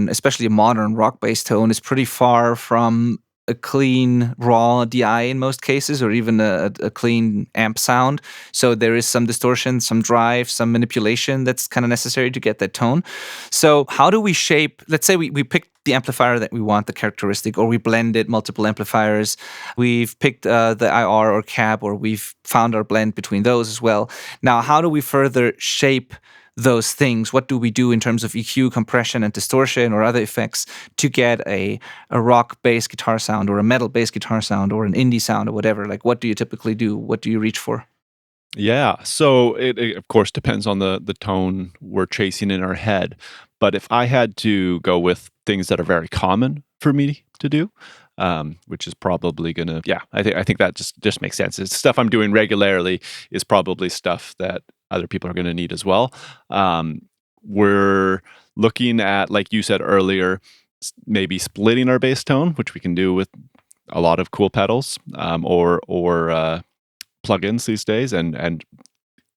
especially a modern rock bass tone is pretty far from a clean raw DI in most cases, or even a clean amp sound. So there is some distortion, some drive, some manipulation that's kind of necessary to get that tone. So how do we shape, let's say we picked the amplifier that we want, the characteristic, or we blended multiple amplifiers. We've picked the IR or cab, or we've found our blend between those as well. Now, how do we further shape those things? What do we do in terms of EQ, compression, and distortion, or other effects to get a rock bass guitar sound, or a metal bass guitar sound, or an indie sound, or whatever? Like, what do you typically do? What do you reach for? Yeah, so it of course depends on the tone we're chasing in our head. But if I had to go with things that are very common for me to do, which is probably gonna, yeah, I think that just makes sense. It's stuff I'm doing regularly is probably stuff that other people are gonna need as well. We're looking at, like you said earlier, maybe splitting our bass tone, which we can do with a lot of cool pedals, or plugins these days, and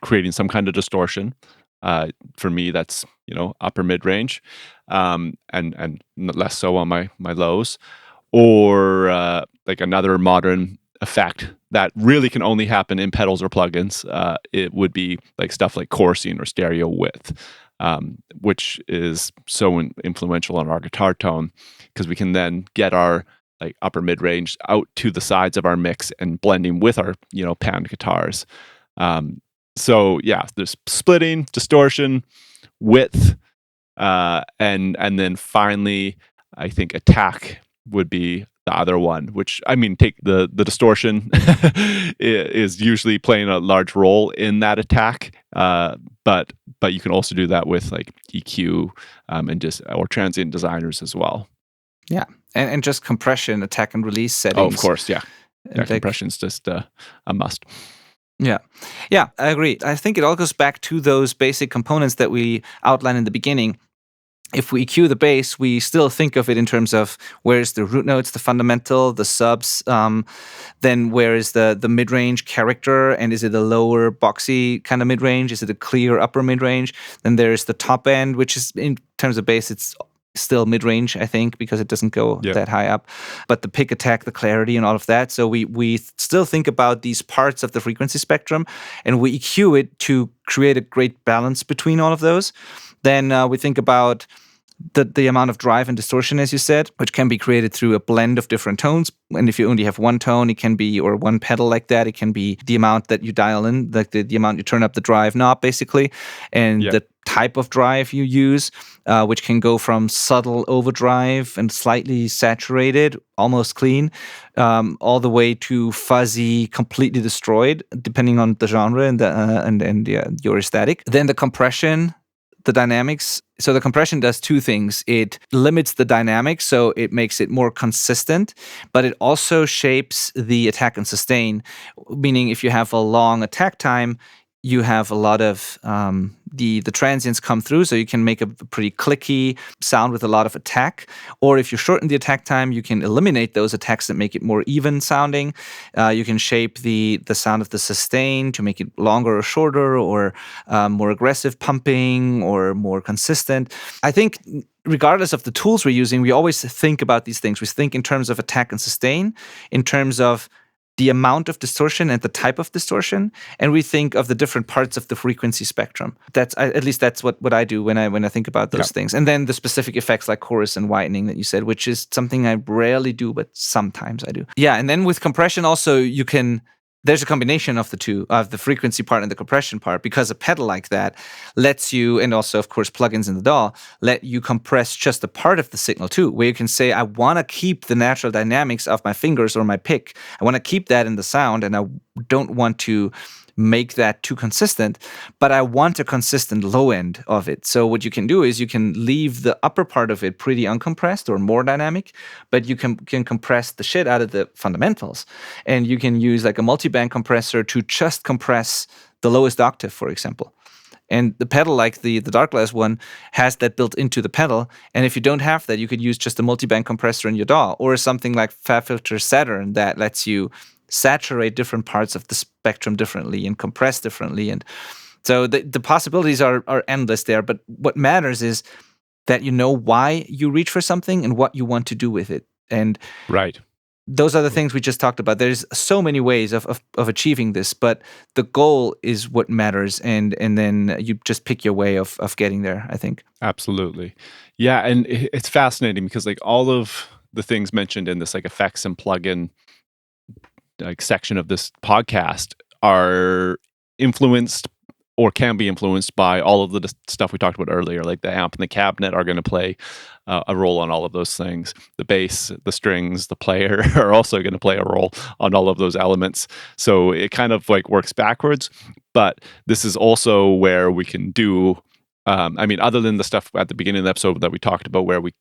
creating some kind of distortion. For me, that's upper mid range, and less so on my lows, or like another modern effect that really can only happen in pedals or plugins. It would be like stuff like chorusing or stereo width, which is so influential on our guitar tone, because we can then get our like upper mid range out to the sides of our mix and blending with our pan guitars. So yeah, there's splitting, distortion, width, and then finally, I think attack would be the other one. Which, I mean, take the distortion is usually playing a large role in that attack, but you can also do that with like EQ, and just or transient designers as well. Yeah, and just compression, attack and release settings. Oh, of course, yeah. Like, Compression's just a must. Yeah, I agree. I think it all goes back to those basic components that we outlined in the beginning. If we EQ the bass, we still think of it in terms of where's the root notes, the fundamental, the subs, then where is the mid-range character, and is it a lower boxy kind of mid-range? Is it a clear upper mid-range? Then there's the top end, which is, in terms of bass, it's still mid-range, I think, because it doesn't go that high up. But the pick, attack, the clarity, and all of that. So we still think about these parts of the frequency spectrum, and we EQ it to create a great balance between all of those. Then we think about the amount of drive and distortion, as you said, which can be created through a blend of different tones. And if you only have one tone, it can be, or one pedal like that, it can be the amount that you dial in, like the amount you turn up the drive knob, basically, and the type of drive you use, which can go from subtle overdrive and slightly saturated, almost clean, all the way to fuzzy, completely destroyed, depending on the genre and your aesthetic. Then the compression, the dynamics. So the compression does two things. It limits the dynamics, so it makes it more consistent, but it also shapes the attack and sustain, meaning if you have a long attack time, you have a lot of the transients come through, so you can make a pretty clicky sound with a lot of attack. Or if you shorten the attack time, you can eliminate those attacks that make it more even sounding. You can shape the sound of the sustain to make it longer or shorter, or more aggressive pumping, or more consistent. I think regardless of the tools we're using, we always think about these things. We think in terms of attack and sustain, in terms of the amount of distortion and the type of distortion, and we think of the different parts of the frequency spectrum. At least that's what I do when I think about those things. And then the specific effects like chorus and whitening that you said, which is something I rarely do, but sometimes I do. Yeah, and then with compression also there's a combination of the two, of the frequency part and the compression part, because a pedal like that lets you, and also of course plugins in the DAW, let you compress just a part of the signal too, where you can say, I want to keep the natural dynamics of my fingers or my pick. I want to keep that in the sound, and I don't want to make that too consistent, but I want a consistent low end of it. So what you can do is you can leave the upper part of it pretty uncompressed or more dynamic, but you can compress the shit out of the fundamentals. And you can use like a multi-band compressor to just compress the lowest octave, for example. And the pedal, like the Darkglass one, has that built into the pedal. And if you don't have that, you could use just a multi-band compressor in your DAW, or something like FabFilter Saturn that lets you saturate different parts of the spectrum differently and compress differently. And so the possibilities are endless there. But what matters is that you know why you reach for something and what you want to do with it. And Right. those are the things we just talked about. There's so many ways of achieving this, but the goal is what matters. And then you just pick your way of getting there, I think. Absolutely. Yeah, and it's fascinating because like all of the things mentioned in this like effects and plugin like section of this podcast are influenced or can be influenced by all of the stuff we talked about earlier. Like the amp and the cabinet are going to play a role on all of those things. The bass, the strings, the player are also going to play a role on all of those elements. So it kind of like works backwards, but this is also where we can do I mean, other than the stuff at the beginning of the episode that we talked about where we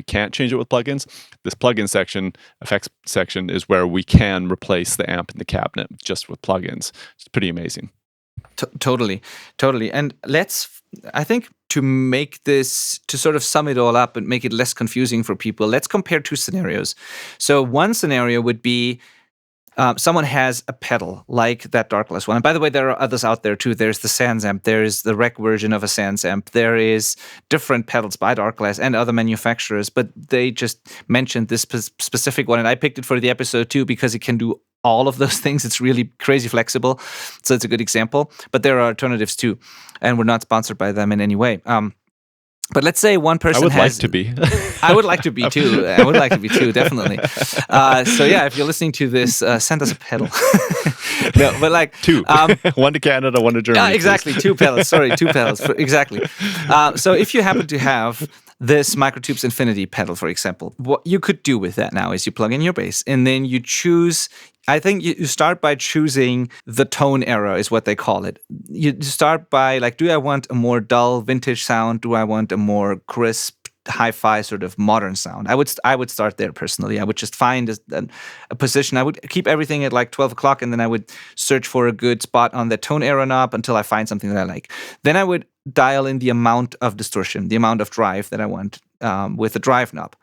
can't change it with plugins, this plugin section, effects section, is where we can replace the amp and the cabinet just with plugins. It's pretty amazing. Totally. And I think to make this, to sort of sum it all up and make it less confusing for people, let's compare two scenarios. So one scenario would be someone has a pedal like that Darkglass one. And by the way, there are others out there too. There's the Sans amp. There's the rec version of a Sans amp. There is different pedals by Darkglass and other manufacturers, but they just mentioned this specific one. And I picked it for the episode too because it can do all of those things. It's really crazy flexible. So it's a good example. But there are alternatives too. And we're not sponsored by them in any way. But let's say one person like to be. I would like to be too. Definitely. So yeah, if you're listening to this, send us a pedal. No, but like two. One to Canada, one to Germany. Exactly, 2 pedals. Sorry, 2 pedals. Exactly. So if you happen to have this Microtubes Infinity pedal, for example, what you could do with that now is you plug in your bass and then you choose. I think you start by choosing the tone era, is what they call it. You start by like, do I want a more dull vintage sound? Do I want a more crisp, hi-fi sort of modern sound? I would start there personally. I would just find a position. I would keep everything at like 12 o'clock, and then I would search for a good spot on the tone era knob until I find something that I like. Then I would dial in the amount of distortion, the amount of drive that I want with the drive knob.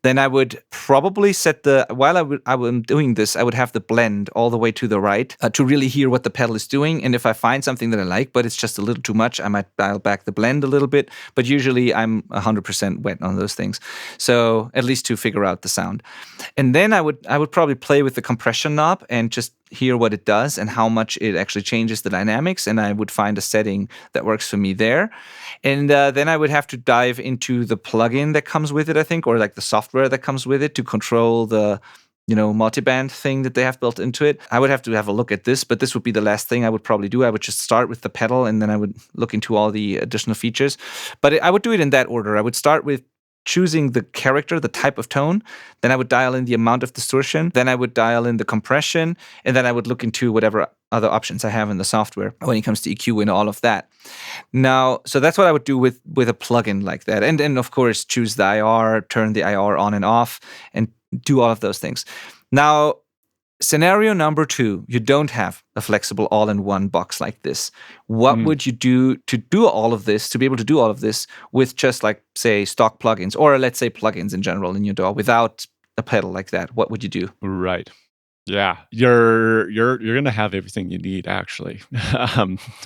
Then I would probably set while I'm doing this, I would have the blend all the way to the right to really hear what the pedal is doing. And if I find something that I like, but it's just a little too much, I might dial back the blend a little bit. But usually I'm 100% wet on those things. So at least to figure out the sound. And then I would probably play with the compression knob and just hear what it does and how much it actually changes the dynamics. And I would find a setting that works for me there. And then I would have to dive into the plugin that comes with it, I think, or like the software that comes with it to control the multiband thing that they have built into it. I would have to have a look at this, but this would be the last thing I would probably do. I would just start with the pedal and then I would look into all the additional features. But I would do it in that order. I would start with choosing the character, the type of tone. Then I would dial in the amount of distortion. Then I would dial in the compression. And then I would look into whatever other options I have in the software when it comes to EQ and all of that. Now, so that's what I would do with a plugin like that. And then, of course, choose the IR, turn the IR on and off, and do all of those things. Now, scenario number 2, you don't have a flexible all-in-one box like this. What would you do to do all of this, to be able to do all of this with just like, say, stock plugins, or let's say plugins in general in your DAW without a pedal like that? What would you do? Right. Yeah, you're gonna have everything you need actually,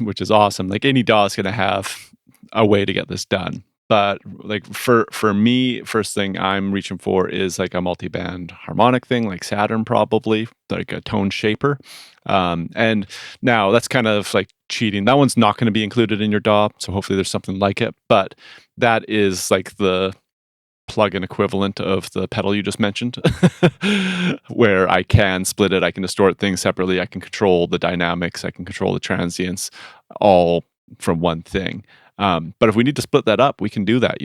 which is awesome. Like any DAW is gonna have a way to get this done. But like for me, first thing I'm reaching for is like a multi-band harmonic thing, like Saturn probably, like a tone shaper. And now that's kind of like cheating. That one's not going to be included in your DAW, so hopefully there's something like it. But that is like the plugin equivalent of the pedal you just mentioned, where I can split it, I can distort things separately, I can control the dynamics, I can control the transients, all from one thing. But if we need to split that up, we can do that.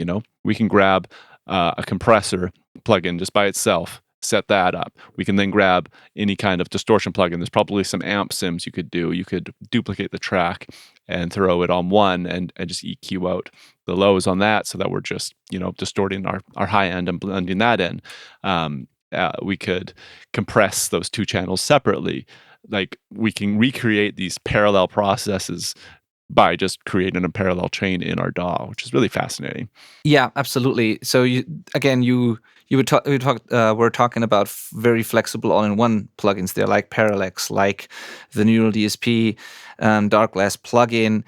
We can grab a compressor plugin just by itself, set that up. We can then grab any kind of distortion plugin. There's probably some amp sims you could do. You could duplicate the track and throw it on one and just EQ out the lows on that, so that we're just distorting our high end and blending that in. We could compress those two channels separately. Like we can recreate these parallel processes by just creating a parallel chain in our DAW, which is really fascinating. Yeah, absolutely. So we're talking about very flexible all-in-one plugins. They're like Parallax, like the Neural DSP, Dark Glass plugin.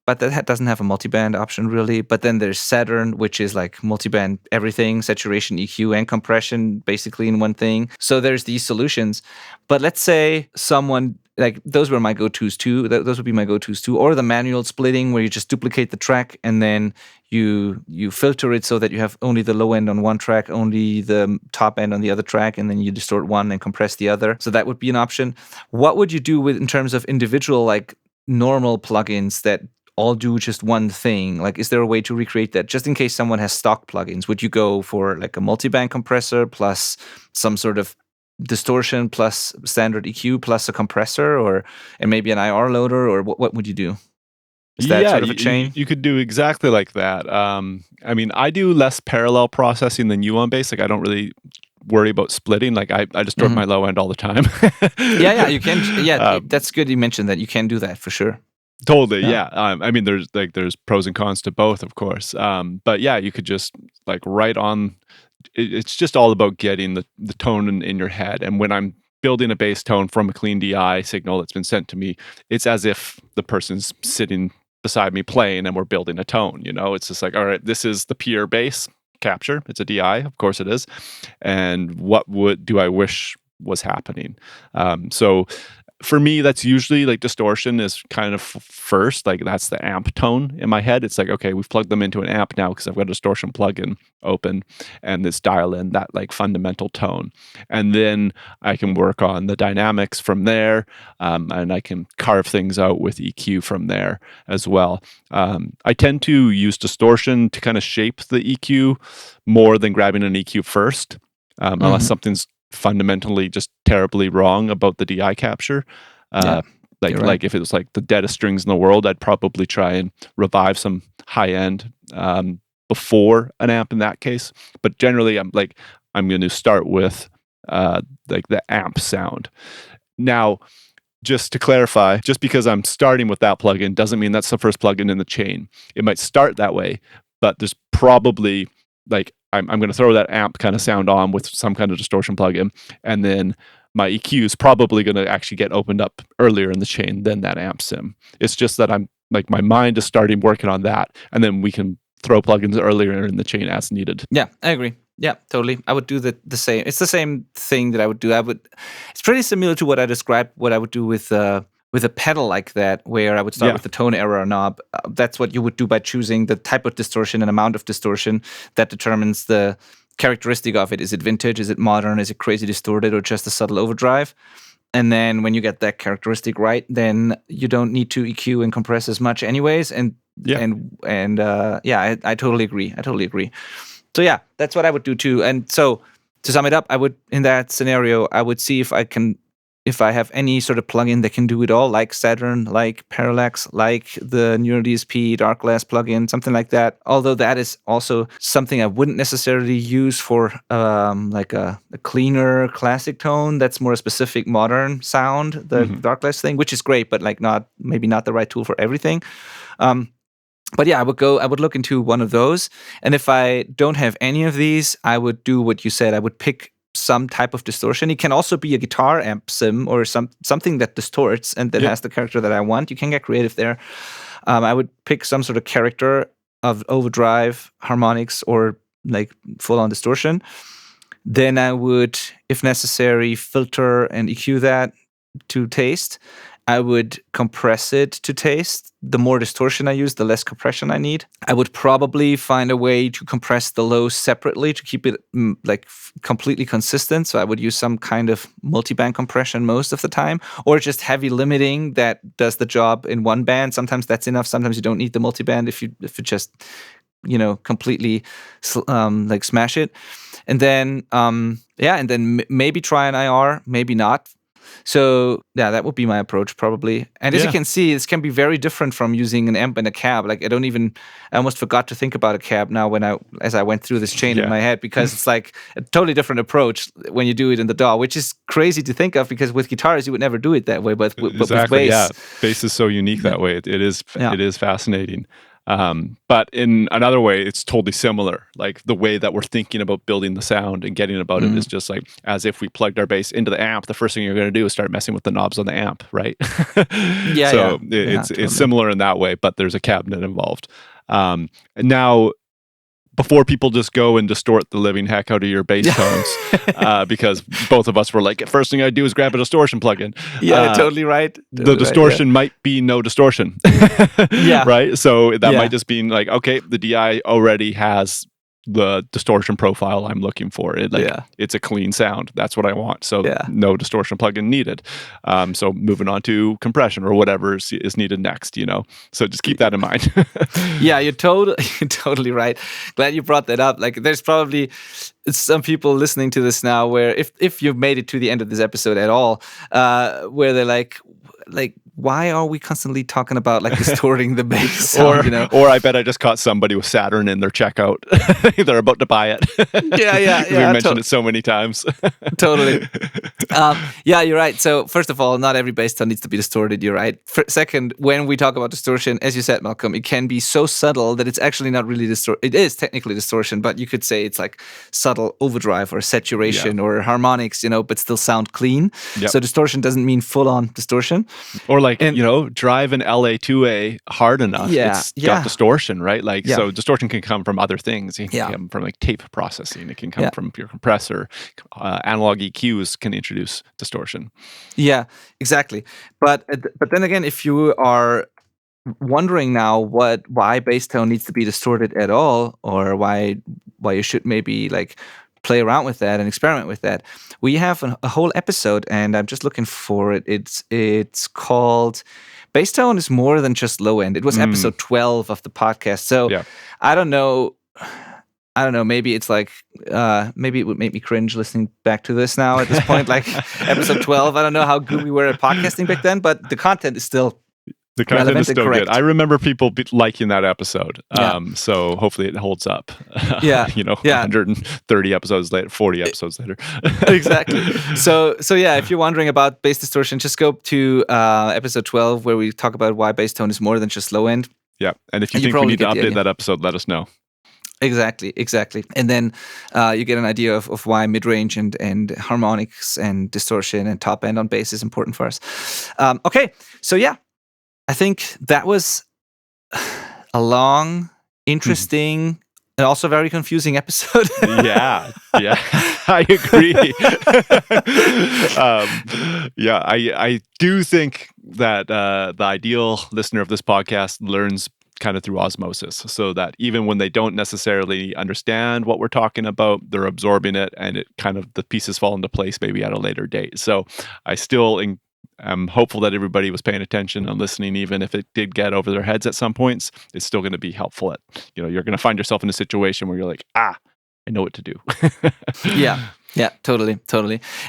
But that doesn't have a multiband option really. But then there's Saturn, which is like multiband everything, saturation, EQ, and compression, basically in one thing. So there's these solutions. But let's say someone, like those were my go-tos too. Those would be my go-tos too. Or the manual splitting, where you just duplicate the track and then you filter it so that you have only the low end on one track, only the top end on the other track, and then you distort one and compress the other. So that would be an option. What would you do in terms of individual, like normal plugins that all do just one thing? Like, is there a way to recreate that? Just in case someone has stock plugins, would you go for like a multi-band compressor plus some sort of distortion plus standard EQ plus a compressor, and maybe an IR loader, or what would you do? Is that sort of a chain? You could do exactly like that. I mean, I do less parallel processing than you on bass. Like, I don't really worry about splitting. Like, I distort my low end all the time. Yeah, you can. Yeah, that's good. You mentioned that you can do that for sure. Totally, yeah. I mean, there's pros and cons to both, of course. But yeah, you could just like right on. It's just all about getting the tone in your head. And when I'm building a bass tone from a clean DI signal that's been sent to me, it's as if the person's sitting beside me playing and we're building a tone. It's just like, all right, this is the pure bass capture. It's a DI, of course it is. And what do I wish was happening? So for me, that's usually like distortion is kind of first. Like that's the amp tone in my head. It's like, okay, we've plugged them into an amp now because I've got a distortion plugin open and this dial in that like fundamental tone. And then I can work on the dynamics from there, and I can carve things out with EQ from there as well. I tend to use distortion to kind of shape the EQ more than grabbing an EQ first, unless something's fundamentally just terribly wrong about the DI capture. Like if it was like the deadest strings in the world, I'd probably try and revive some high end before an amp in that case. But generally, I'm going to start with like the amp sound. Now, just to clarify, just because I'm starting with that plugin doesn't mean that's the first plugin in the chain. It might start that way, but there's probably like I'm going to throw that amp kind of sound on with some kind of distortion plugin, and then my EQ is probably going to actually get opened up earlier in the chain than that amp sim. It's just that I'm like my mind is starting working on that, and then we can throw plugins earlier in the chain as needed. Yeah, I agree. Yeah, totally. I would do the same. It's the same thing that I would do. It's pretty similar to what I described. What I would do with a pedal like that, where I would start with the tone error knob. That's what you would do by choosing the type of distortion and amount of distortion that determines the characteristic of it. Is it vintage? Is it modern? Is it crazy distorted, or just a subtle overdrive? And then when you get that characteristic right, then you don't need to EQ and compress as much anyways. I totally agree. So yeah, that's what I would do too. And so to sum it up, in that scenario, I would see if I have any sort of plugin that can do it all, like Saturn, like Parallax, like the Neural DSP, Dark Glass plugin, something like that. Although that is also something I wouldn't necessarily use for like a cleaner classic tone. That's more a specific modern sound, the Dark Glass thing, which is great, but like maybe not the right tool for everything. But yeah, I would look into one of those. And if I don't have any of these, I would do what you said. I would pick some type of distortion. It can also be a guitar amp sim or something that distorts and that has the character that I want. You can get creative there. I would pick some sort of character of overdrive, harmonics, or like full-on distortion. Then I would, if necessary, filter and EQ that to taste. I would compress it to taste. The more distortion I use, the less compression I need. I would probably find a way to compress the lows separately to keep it completely consistent. So I would use some kind of multi-band compression most of the time, or just heavy limiting that does the job in one band. Sometimes that's enough. Sometimes you don't need the multi-band if you just completely smash it. And then maybe try an IR, maybe not. So yeah, that would be my approach probably. And as you can see, this can be very different from using an amp and a cab. Like I almost forgot to think about a cab now as I went through this chain in my head, because it's like a totally different approach when you do it in the DAW, which is crazy to think of, because with guitars you would never do it that way, but with bass, bass is so unique that way. It is fascinating. But in another way, it's totally similar. Like the way that we're thinking about building the sound and getting about it is just like as if we plugged our bass into the amp. The first thing you're going to do is start messing with the knobs on the amp, right? It's similar in that way, but there's a cabinet involved. Now, before people just go and distort the living heck out of your bass tones, because both of us were like, first thing I do is grab a distortion plugin. Totally right. The distortion might be no distortion. Right? So that might just be like, okay, the DI already has the distortion profile I'm looking for. It's a clean sound. That's what I want. So no distortion plugin needed. So moving on to compression or whatever is needed next, So just keep that in mind. You're totally right. Glad you brought that up. Like there's probably some people listening to this now where if you've made it to the end of this episode at all, where they're like, why are we constantly talking about like distorting the bass sound, Or I bet I just caught somebody with Saturn in their checkout. They're about to buy it. We mentioned it so many times. Totally. You're right. So first of all, not every bass tone needs to be distorted. You're right. Second, when we talk about distortion, as you said, Malcolm, it can be so subtle that it's actually not really it is technically distortion, but you could say it's like subtle overdrive or saturation or harmonics, but still sound clean. So distortion doesn't mean full-on distortion. Or drive an LA2A hard enough, it's got distortion, right? So distortion can come from other things. It can come from like tape processing. It can come from your compressor. Analog EQs can introduce distortion. Yeah, exactly. But then again, if you are wondering now why bass tone needs to be distorted at all, or why you should maybe like play around with that and experiment with that, we have a whole episode, and I'm just looking for it. It's called Bass Tone is More Than Just Low End. It was episode 12 of the podcast. So I don't know. Maybe it's like maybe it would make me cringe listening back to this now at this point, like episode 12. I don't know how good we were at podcasting back then, but the content is still The content is still good. I remember people liking that episode. So hopefully it holds up. 130 episodes later, 40 episodes later. Exactly. So if you're wondering about bass distortion, just go to episode 12 where we talk about why bass tone is more than just low end. Yeah. And if you think we need to update that episode, let us know. Exactly. And then you get an idea of why mid-range and harmonics and distortion and top end on bass is important for us. Okay. So I think that was a long, interesting, and also very confusing episode. I agree. I do think that the ideal listener of this podcast learns kind of through osmosis, so that even when they don't necessarily understand what we're talking about, they're absorbing it, and it kind of the pieces fall into place maybe at a later date. So I still I'm hopeful that everybody was paying attention and listening, even if it did get over their heads at some points. It's still going to be helpful. You're going to find yourself in a situation where you're like, I know what to do. Yeah, totally.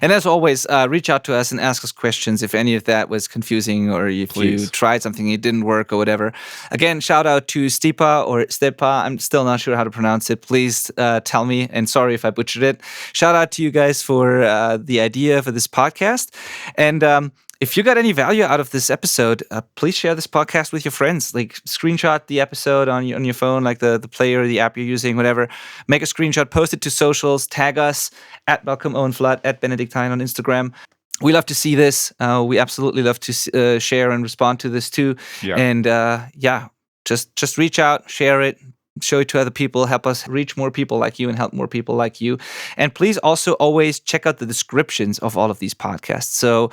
And as always, reach out to us and ask us questions if any of that was confusing, or if you tried something and it didn't work or whatever. Again, shout out to Stipa or Stepa. I'm still not sure how to pronounce it. Please tell me, and sorry if I butchered it. Shout out to you guys for the idea for this podcast. And if you got any value out of this episode, please share this podcast with your friends. Like screenshot the episode on your phone, like the player, the app you're using, whatever. Make a screenshot, post it to socials, tag us at Malcolm Owen Flood, at Benedictine on Instagram. We love to see this. We absolutely love to share and respond to this too. And just reach out, share it, show it to other people, help us reach more people like you and help more people like you. And please also always check out the descriptions of all of these podcasts. So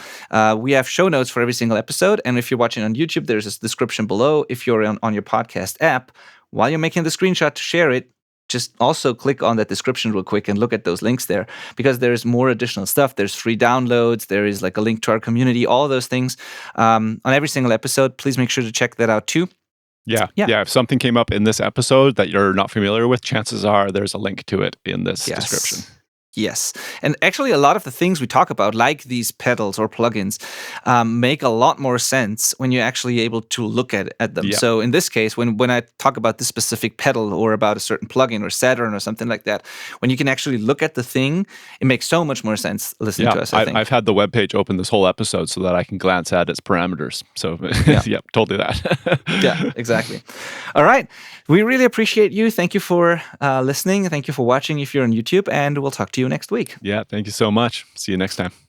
we have show notes for every single episode. And if you're watching on YouTube, there's a description below. If you're on your podcast app, while you're making the screenshot to share it, just also click on that description real quick and look at those links there, because there's more additional stuff. There's free downloads. There is like a link to our community, all those things on every single episode. Please make sure to check that out too. Yeah. If something came up in this episode that you're not familiar with, chances are there's a link to it in this description. Yes. And actually, a lot of the things we talk about, like these pedals or plugins, make a lot more sense when you're actually able to look at them. Yeah. So in this case, when I talk about this specific pedal or about a certain plugin or Saturn or something like that, when you can actually look at the thing, it makes so much more sense listening to us, I think. I've had the webpage open this whole episode so that I can glance at its parameters. So, yeah, totally that. Yeah, exactly. All right. We really appreciate you. Thank you for listening. Thank you for watching if you're on YouTube, and we'll talk to you next week. Yeah, thank you so much. See you next time.